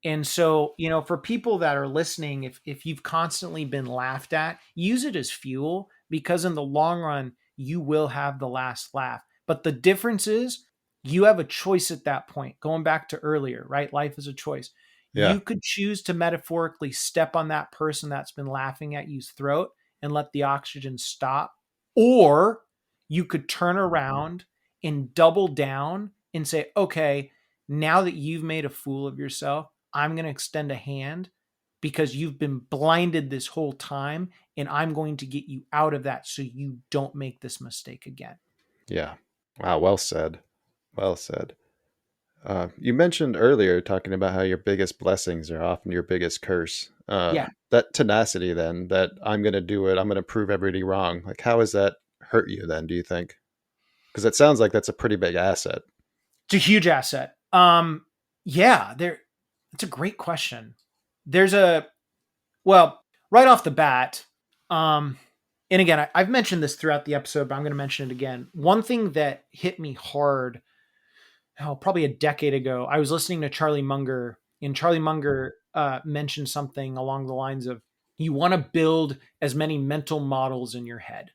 And so, for people that are listening, if you've constantly been laughed at, use it as fuel, because in the long run, you will have the last laugh. But the difference is you have a choice at that point. Going back to earlier, right? Life is a choice. Yeah. You could choose to metaphorically step on that person that's been laughing at you's throat and let the oxygen stop. Or you could turn around and double down and say, okay, now that you've made a fool of yourself, I'm going to extend a hand because you've been blinded this whole time, and I'm going to get you out of that so you don't make this mistake again. Yeah. Wow. Well said. Well said. You mentioned earlier talking about how your biggest blessings are often your biggest curse. Yeah. That tenacity then, that I'm going to do it, I'm going to prove everybody wrong. Like, how has that hurt you then, do you think? Because it sounds like that's a pretty big asset. It's a huge asset. It's a great question. Right off the bat, and again, I've mentioned this throughout the episode, but I'm going to mention it again. One thing that hit me hard, probably a decade ago, I was listening to Charlie Munger, and Charlie Munger mentioned something along the lines of, you want to build as many mental models in your head.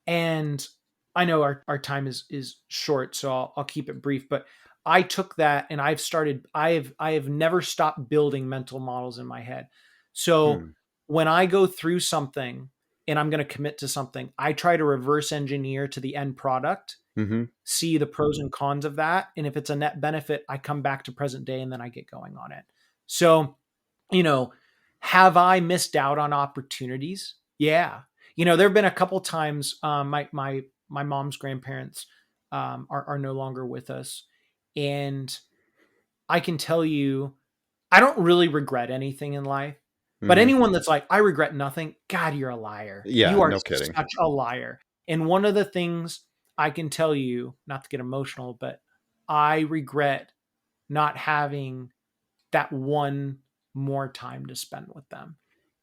And I know our time is short, so I'll keep it brief, but I took that and I have never stopped building mental models in my head. So when I go through something and I'm going to commit to something, I try to reverse engineer to the end product, see the pros and cons of that. And if it's a net benefit, I come back to present day and then I get going on it. So, have I missed out on opportunities? Yeah. There've been a couple times, my mom's grandparents are no longer with us. And I can tell you, I don't really regret anything in life. But anyone that's like, I regret nothing, God, you're a liar. Yeah, you are no kidding. Such a liar. And one of the things I can tell you, not to get emotional, but I regret not having that one more time to spend with them.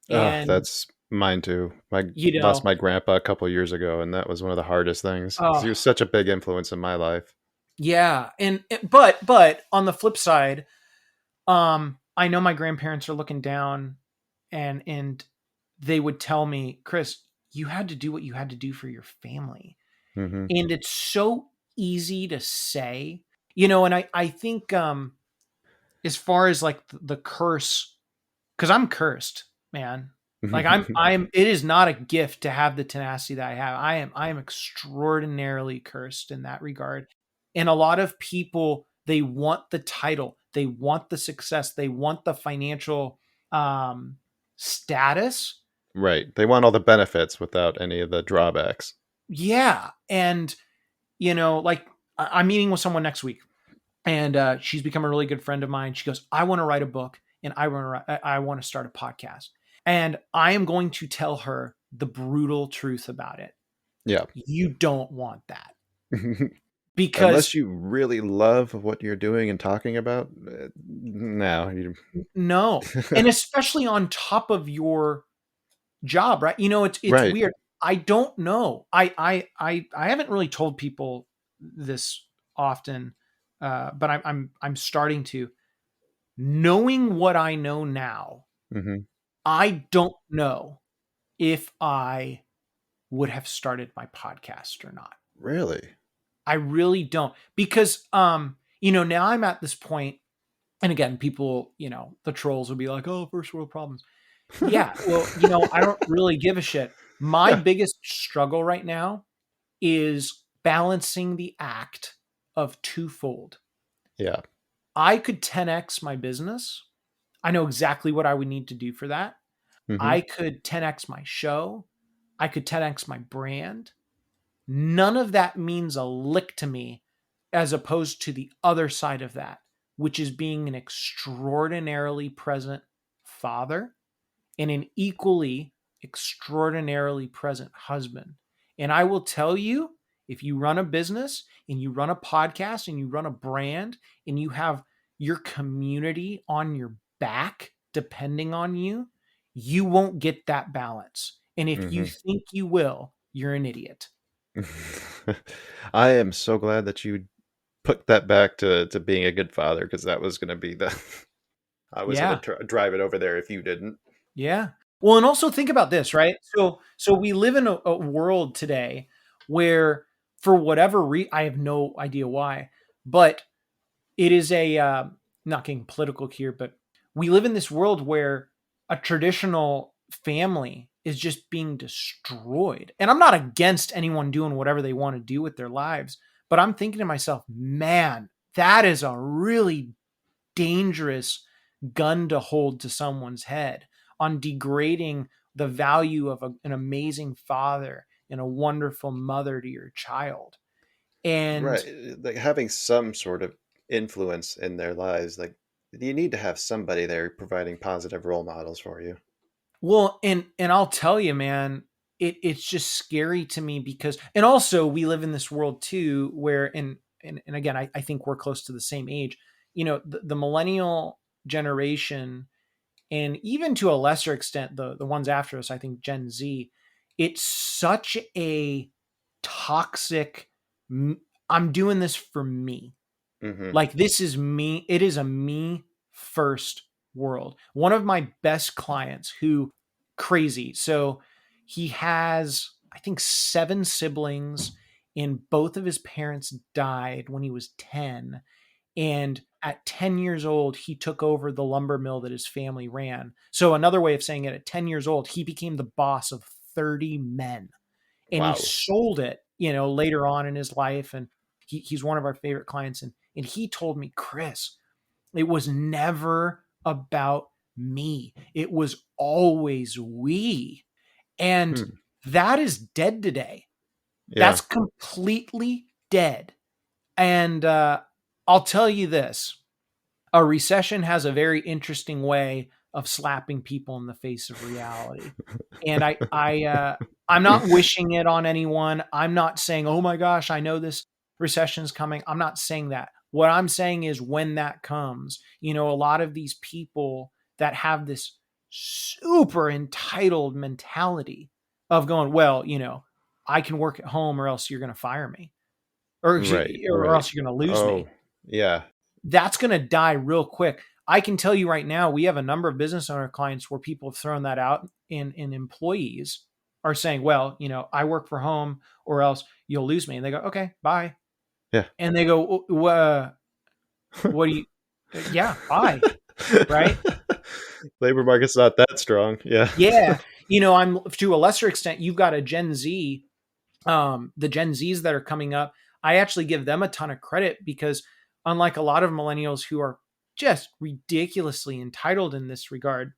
And that's mine too. I lost my grandpa a couple of years ago, and that was one of the hardest things. He was such a big influence in my life. Yeah. But on the flip side, I know my grandparents are looking down and they would tell me, Chris, you had to do what you had to do for your family. And it's so easy to say, and I think, as far as like the curse, cause I'm cursed, man. Like it is not a gift to have the tenacity that I have. I am extraordinarily cursed in that regard. And a lot of people, they want the title, they want the success, they want the financial status. Right. They want all the benefits without any of the drawbacks. Yeah. And, like I'm meeting with someone next week, and she's become a really good friend of mine. She goes, I want to write a book, and I want to start a podcast. And I am going to tell her the brutal truth about it. Yeah. You don't want that. Because unless you really love what you're doing and talking about, no. And especially on top of your job, right? It's right. Weird. I don't know. I haven't really told people this often, but I'm starting to. Knowing what I know now, I don't know if I would have started my podcast or not. Really? I really don't, because, now I'm at this point, and again, people, the trolls will be like, oh, first world problems. Yeah. Well, I don't really give a shit. My biggest struggle right now is balancing the act of twofold. Yeah. I could 10x my business. I know exactly what I would need to do for that. I could 10x my show. I could 10x my brand. None of that means a lick to me as opposed to the other side of that, which is being an extraordinarily present father and an equally extraordinarily present husband. And I will tell you, if you run a business and you run a podcast and you run a brand and you have your community on your back depending on you, you won't get that balance. And if you think you will, you're an idiot. I am so glad that you put that back to being a good father, because that was going to be the I was going to drive it over there if you didn't. Yeah. Well, and also think about this, right? So we live in a world today where, for whatever I have no idea why, but it is not getting political here, but we live in this world where a traditional family is just being destroyed. And I'm not against anyone doing whatever they want to do with their lives, but I'm thinking to myself, man, that is a really dangerous gun to hold to someone's head on degrading the value of an amazing father and a wonderful mother to your child. And right, like having some sort of influence in their lives, like you need to have somebody there providing positive role models for you. Well, and I'll tell you, man, it's just scary to me because, and also we live in this world too, where, and again, I think we're close to the same age, the millennial generation, and even to a lesser extent, the ones after us, I think Gen Z, it's such a toxic, I'm doing this for me. Like, this is me. It is a me first world. One of my best clients who crazy. So he has, I think, 7 siblings, and both of his parents died when he was 10. And at 10 years old, he took over the lumber mill that his family ran. So another way of saying it, at 10 years old, he became the boss of 30 men. And Wow. he sold it, later on in his life. And he's one of our favorite clients. And he told me, Chris, it was never about me. It was always we. And that is dead today. Yeah. That's completely dead. And I'll tell you this, a recession has a very interesting way of slapping people in the face of reality. And I'm not wishing it on anyone. I'm not saying, oh my gosh, I know this recession is coming. I'm not saying that. What I'm saying is, when that comes, a lot of these people that have this super entitled mentality of going, well, I can work at home or else you're going to fire me. Or else you're going to lose me. Yeah. That's going to die real quick. I can tell you right now, we have a number of business owner clients where people have thrown that out, and employees are saying, well, I work from home or else you'll lose me. And they go, okay, bye. Yeah. And they go, what do you, yeah, bye. Right. Labor market's not that strong. Yeah. Yeah. I'm, to a lesser extent, you've got a Gen Z, the Gen Zs that are coming up. I actually give them a ton of credit because, unlike a lot of millennials who are just ridiculously entitled in this regard,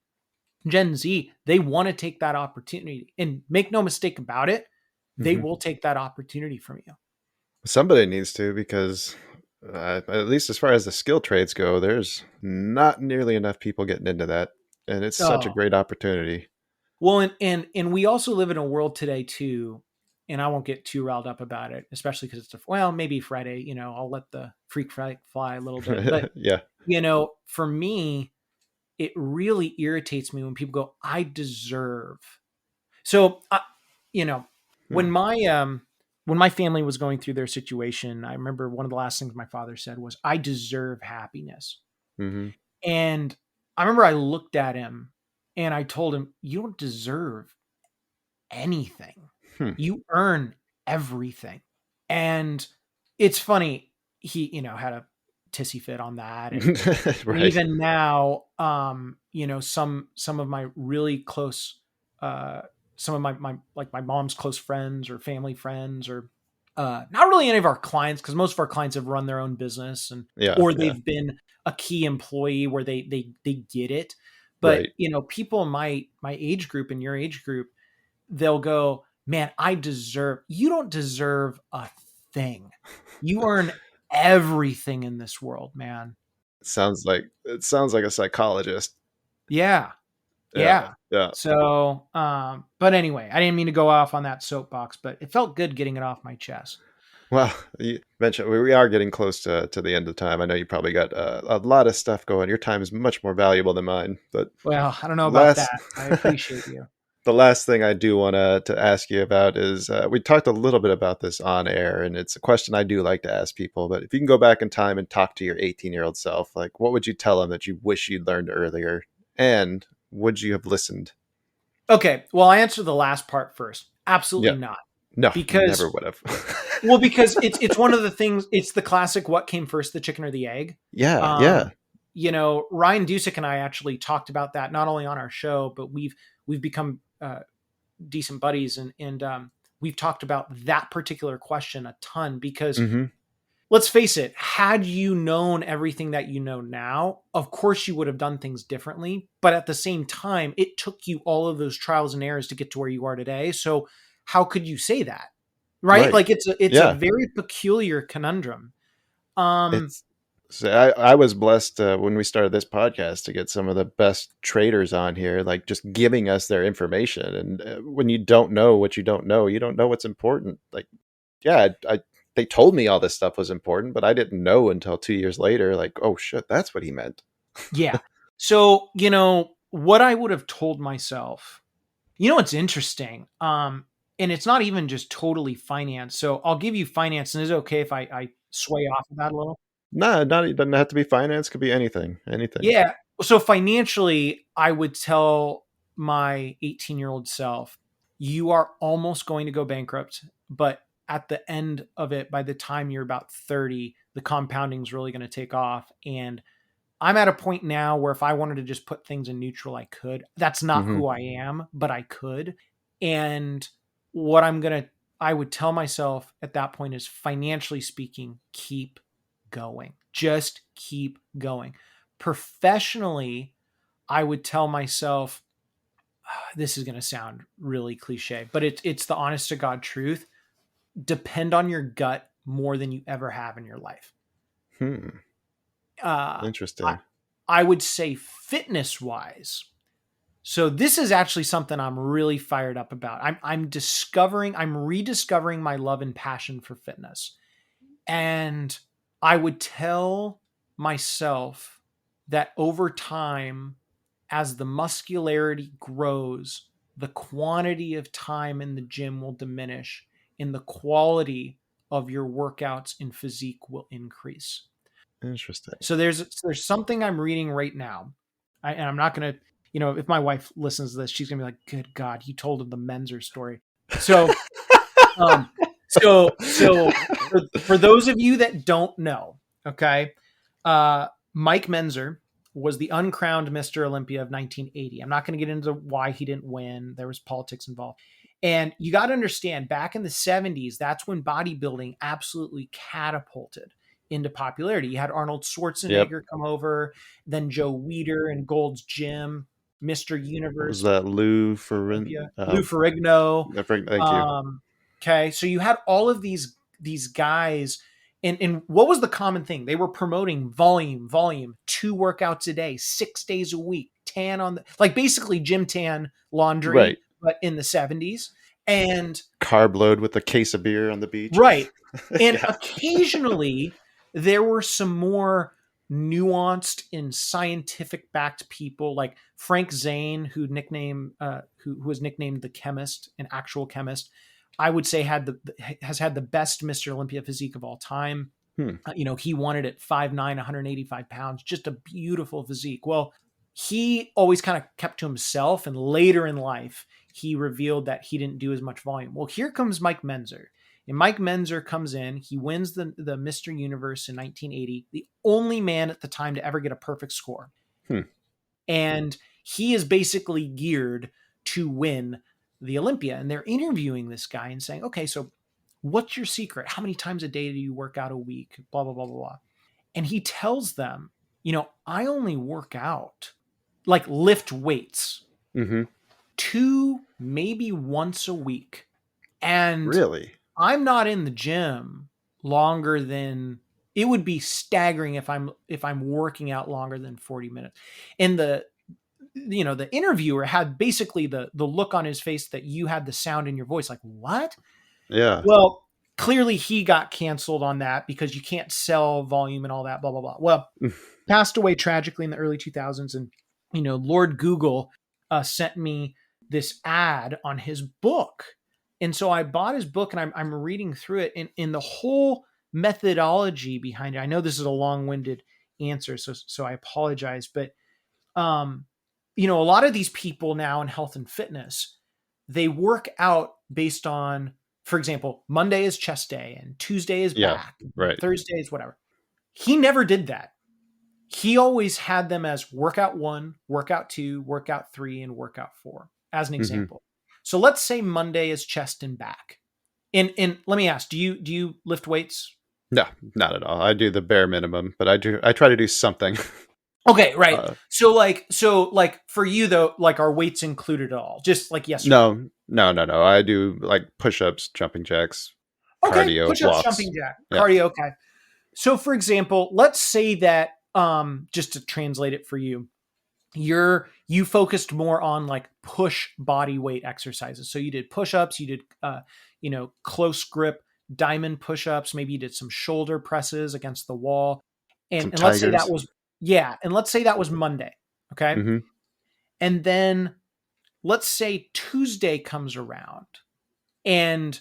Gen Z, they want to take that opportunity, and make no mistake about it, they will take that opportunity from you. Somebody needs to, because at least as far as the skill trades go, there's not nearly enough people getting into that. And it's such a great opportunity. Well, and we also live in a world today too, and I won't get too riled up about it, especially because it's maybe Friday, I'll let the freak fly a little bit. But, yeah, for me, it really irritates me when people go, I deserve. So, when my family was going through their situation, I remember one of the last things my father said was, I deserve happiness. And I remember I looked at him and I told him, you don't deserve anything. You earn everything. And it's funny, he, had a tissy fit on that. And right. Even now, some of my really close, some of my like my mom's close friends or family friends, or not really any of our clients, because most of our clients have run their own business, and or they've been a key employee where they get it. But, Right. people in my age group and your age group, they'll go, man, you don't deserve a thing. You earn everything in this world, man. It sounds like a psychologist. Yeah. Yeah. Yeah. Yeah. So, but anyway, I didn't mean to go off on that soapbox, but it felt good getting it off my chest. Well, you mentioned we are getting close to the end of time. I know you probably got a lot of stuff going. Your time is much more valuable than mine. But Well, I don't know about last, that. I appreciate you. the last thing I do want to ask you about is we talked a little bit about this on air, and it's a question I do like to ask people. But if you can go back in time and talk to your 18-year-old self, like what would you tell him that you wish you'd learned earlier, and would you have listened? Okay. Well, I answer the last part first. Yeah. Absolutely not. No, never Because would have. Well, because it's one of the things. It's the classic: what came first, the chicken or the egg? Yeah, yeah. Um, Ryan Dusick and I actually talked about that not only on our show, but we've become decent buddies, and we've talked about that particular question a ton. Because Hmm. let's face it, had you known everything that you know now, of course you would have done things differently. But at the same time, it took you all of those trials and errors to get to where you are today. So how could you say that? Right? Right. Like it's a Yeah. very peculiar conundrum. Um, It's so I was blessed when we started this podcast to get some of the best traders on here, like just giving us their information. And when you don't know what you don't know, you don't know what's important. Like, yeah, they told me all this stuff was important, but I didn't know until 2 years later. Like, oh shit, that's what he meant. yeah. So, what I would have told myself, it's interesting. And it's not even just totally finance. So I'll give you finance, and is it okay if I sway off of that a little? Nah, not it doesn't have to be finance. Could be anything, anything. Yeah. So financially, I would tell my 18-year-old self, you are almost going to go bankrupt, but at the end of it, by the time you're about 30, the compounding is really going to take off. And I'm at a point now where if I wanted to just put things in neutral, I could. That's not Hmm. who I am, but I could. And I would tell myself at that point is, financially speaking, keep going. Just keep going. Professionally, I would tell myself, this is going to sound really cliche, but it's the honest to God truth. Depend on your gut more than you ever have in your life. Hmm. Uh, I, Interesting. I would say fitness wise. So this is actually something I'm really fired up about. I'm rediscovering my love and passion for fitness. And I would tell myself that over time, as the muscularity grows, the quantity of time in the gym will diminish and the quality of your workouts and physique will increase. Interesting. So there's something I'm reading right now. And I'm not going to, if my wife listens to this, she's going to be like, good God, you told her the Menzer story. So, um, for those of you that don't know, okay, Mike Menzer was the uncrowned Mr. Olympia of 1980. I'm not going to get into why he didn't win. There was politics involved. And you got to understand, back in the 70s, that's when bodybuilding absolutely catapulted into popularity. You had Arnold Yep. Schwarzenegger come over, then Joe Weider and Gold's Gym, Mr. What was Universe, that? Lou Ferrin? Olympia, Lou Ferrigno. Thank you. Okay, so you had all of these guys, and what was the common thing? They were promoting volume, 2 workouts a day, 6 days a week, tan on the, like basically gym tan laundry, Right. but in the 70s. And Carb load with a case of beer on the beach. right. And Yeah. occasionally there were some more nuanced and scientific backed people like Frank Zane, who was nicknamed the chemist, an actual chemist. I would say has had the best Mr. Olympia physique of all time. Hmm. He won it at 5'9", 185 pounds, just a beautiful physique. Well, he always kind of kept to himself, and later in life, he revealed that he didn't do as much volume. Well, here comes Mike Menzer. And Mike Menzer comes in, he wins the Mr. Universe in 1980, the only man at the time to ever get a perfect score. Hmm. And he is basically geared to win the Olympia. And they're interviewing this guy and saying, okay, so what's your secret? How many times a day do you work out a week? Blah, blah, blah, blah, blah. And he tells them, I only work out like lift weights Mm-hmm. 2, maybe once a week. And Really? I'm not in the gym longer than, it would be staggering if I'm working out longer than 40 minutes. And the interviewer had basically the look on his face that you had the sound in your voice, like, what? Yeah. Well, clearly he got canceled on that because you can't sell volume and all that, blah, blah, blah. Well, passed away tragically in the early 2000s. And, Lord Google sent me this ad on his book. And so I bought his book and I'm reading through it, and in the whole methodology behind it. I know this is a long-winded answer, so I apologize, but a lot of these people now in health and fitness, they work out based on, for example, Monday is chest day and Tuesday is back, right. Thursday is whatever. He never did that. He always had them as workout 1, workout 2, workout 3, and workout 4, as an example. So let's say Monday is chest and back. And let me ask, do you lift weights? No, not at all. I do the bare minimum, but I try to do something. Okay, right. So for you though, like, are weights included at all? Just like yes. No. I do like push-ups, jumping jacks, cardio, push-ups, blocks. jumping jack, cardio. Okay. So for example, let's say that just to translate it for you, you focused more on like push body weight exercises. So you did push-ups, you did close grip diamond push-ups, maybe you did some shoulder presses against the wall. And let's say that was let's say that was Monday. Okay. Mm-hmm. And then let's say Tuesday comes around and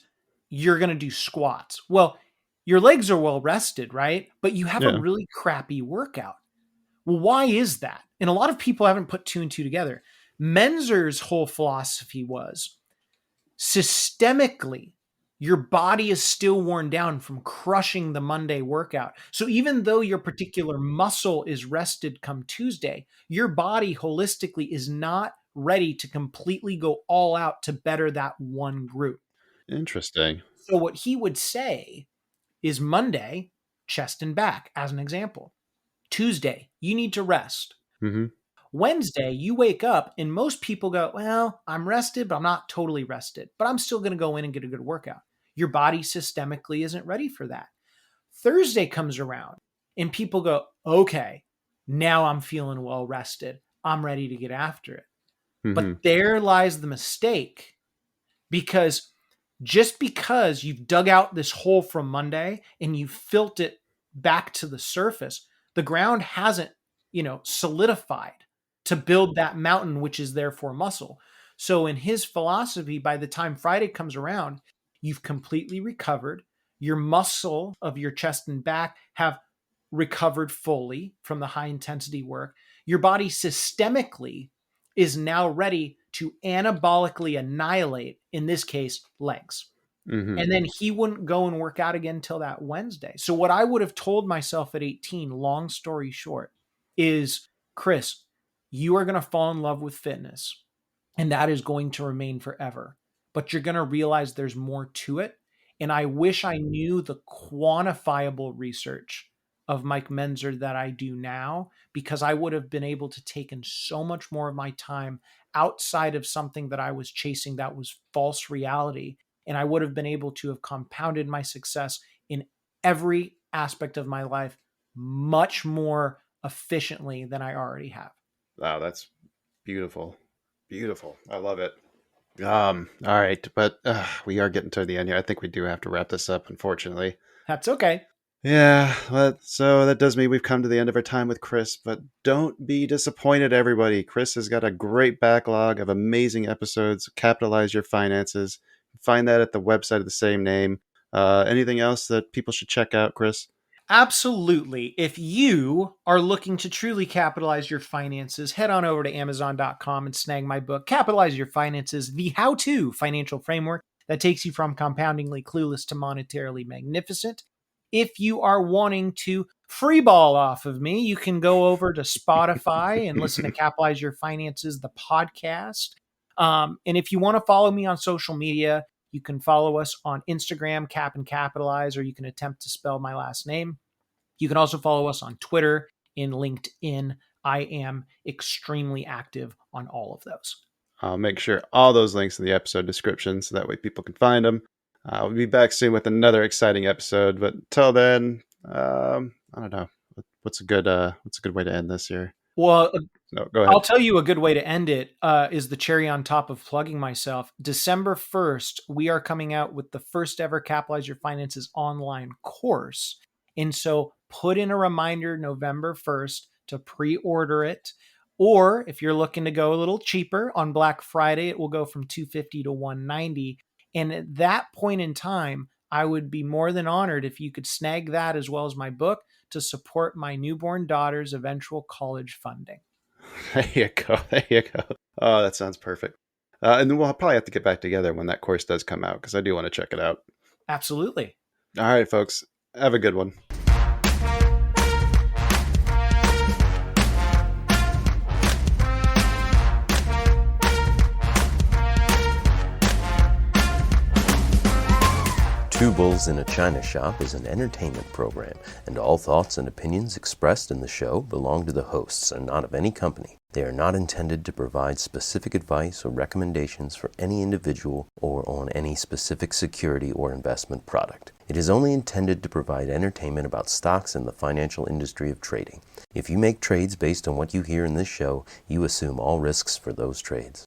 you're going to do squats. Well, your legs are well rested, right? But you have a really crappy workout. Well, why is that? And a lot of people haven't put 2 and 2 together. Menzer's whole philosophy was systemically, your body is still worn down from crushing the Monday workout. So even though your particular muscle is rested come Tuesday, your body holistically is not ready to completely go all out to better that one group. Interesting. So what he would say is Monday, chest and back, as an example. Tuesday, you need to rest. Mm-hmm. Wednesday, you wake up and most people go, well, I'm rested, but I'm not totally rested, but I'm still going to go in and get a good workout. Your body systemically isn't ready for that. Thursday comes around and people go, okay, now I'm feeling well rested. I'm ready to get after it. Mm-hmm. But there lies the mistake, because just because you've dug out this hole from Monday and you've filled it back to the surface, the ground hasn't, solidified to build that mountain, which is therefore muscle. So in his philosophy, by the time Friday comes around, you've completely recovered. Your muscle of your chest and back have recovered fully from the high intensity work. Your body systemically is now ready to anabolically annihilate, in this case, legs. Mm-hmm. And then he wouldn't go and work out again until that Wednesday. So what I would have told myself at 18, long story short, is, Chris, you are going to fall in love with fitness, and that is going to remain forever. But you're going to realize there's more to it. And I wish I knew the quantifiable research of Mike Menzer that I do now, because I would have been able to take in so much more of my time outside of something that I was chasing that was false reality. And I would have been able to have compounded my success in every aspect of my life much more efficiently than I already have. Wow, that's beautiful. Beautiful. I love it. All right, but we are getting to the end here. I think we do have to wrap this up, unfortunately. That's okay. Yeah, so that does mean we've come to the end of our time with Chris, but don't be disappointed, everybody. Chris has got a great backlog of amazing episodes. Capitalize Your Finances. Find that at the website of the same name. Anything else that people should check out, Chris? Absolutely. If you are looking to truly capitalize your finances, head on over to Amazon.com and snag my book, Capitalize Your Finances, the how-to financial framework that takes you from compoundingly clueless to monetarily magnificent. If you are wanting to freeball off of me, you can go over to Spotify and listen to Capitalize Your Finances, the podcast. And if you want to follow me on social media, you can follow us on Instagram, Cap and Capitalize, or you can attempt to spell my last name. You can also follow us on Twitter and LinkedIn. I am extremely active on all of those. I'll make sure all those links in the episode description so that way people can find them. We'll be back soon with another exciting episode, but till then, I don't know. What's a good way to end this year? Well, No, go ahead. I'll tell you a good way to end it is the cherry on top of plugging myself. December 1st, we are coming out with the first ever Capitalize Your Finances online course. And so put in a reminder November 1st to pre-order it. Or if you're looking to go a little cheaper on Black Friday, it will go from $250 to $190. And at that point in time, I would be more than honored if you could snag that as well as my book to support my newborn daughter's eventual college funding. There you go. There you go. Oh, that sounds perfect. And then we'll probably have to get back together when that course does come out because I do want to check it out. Absolutely. All right, folks. Have a good one. Two Bulls in a China Shop is an entertainment program, and all thoughts and opinions expressed in the show belong to the hosts and not of any company. They are not intended to provide specific advice or recommendations for any individual or on any specific security or investment product. It is only intended to provide entertainment about stocks in the financial industry of trading. If you make trades based on what you hear in this show, you assume all risks for those trades.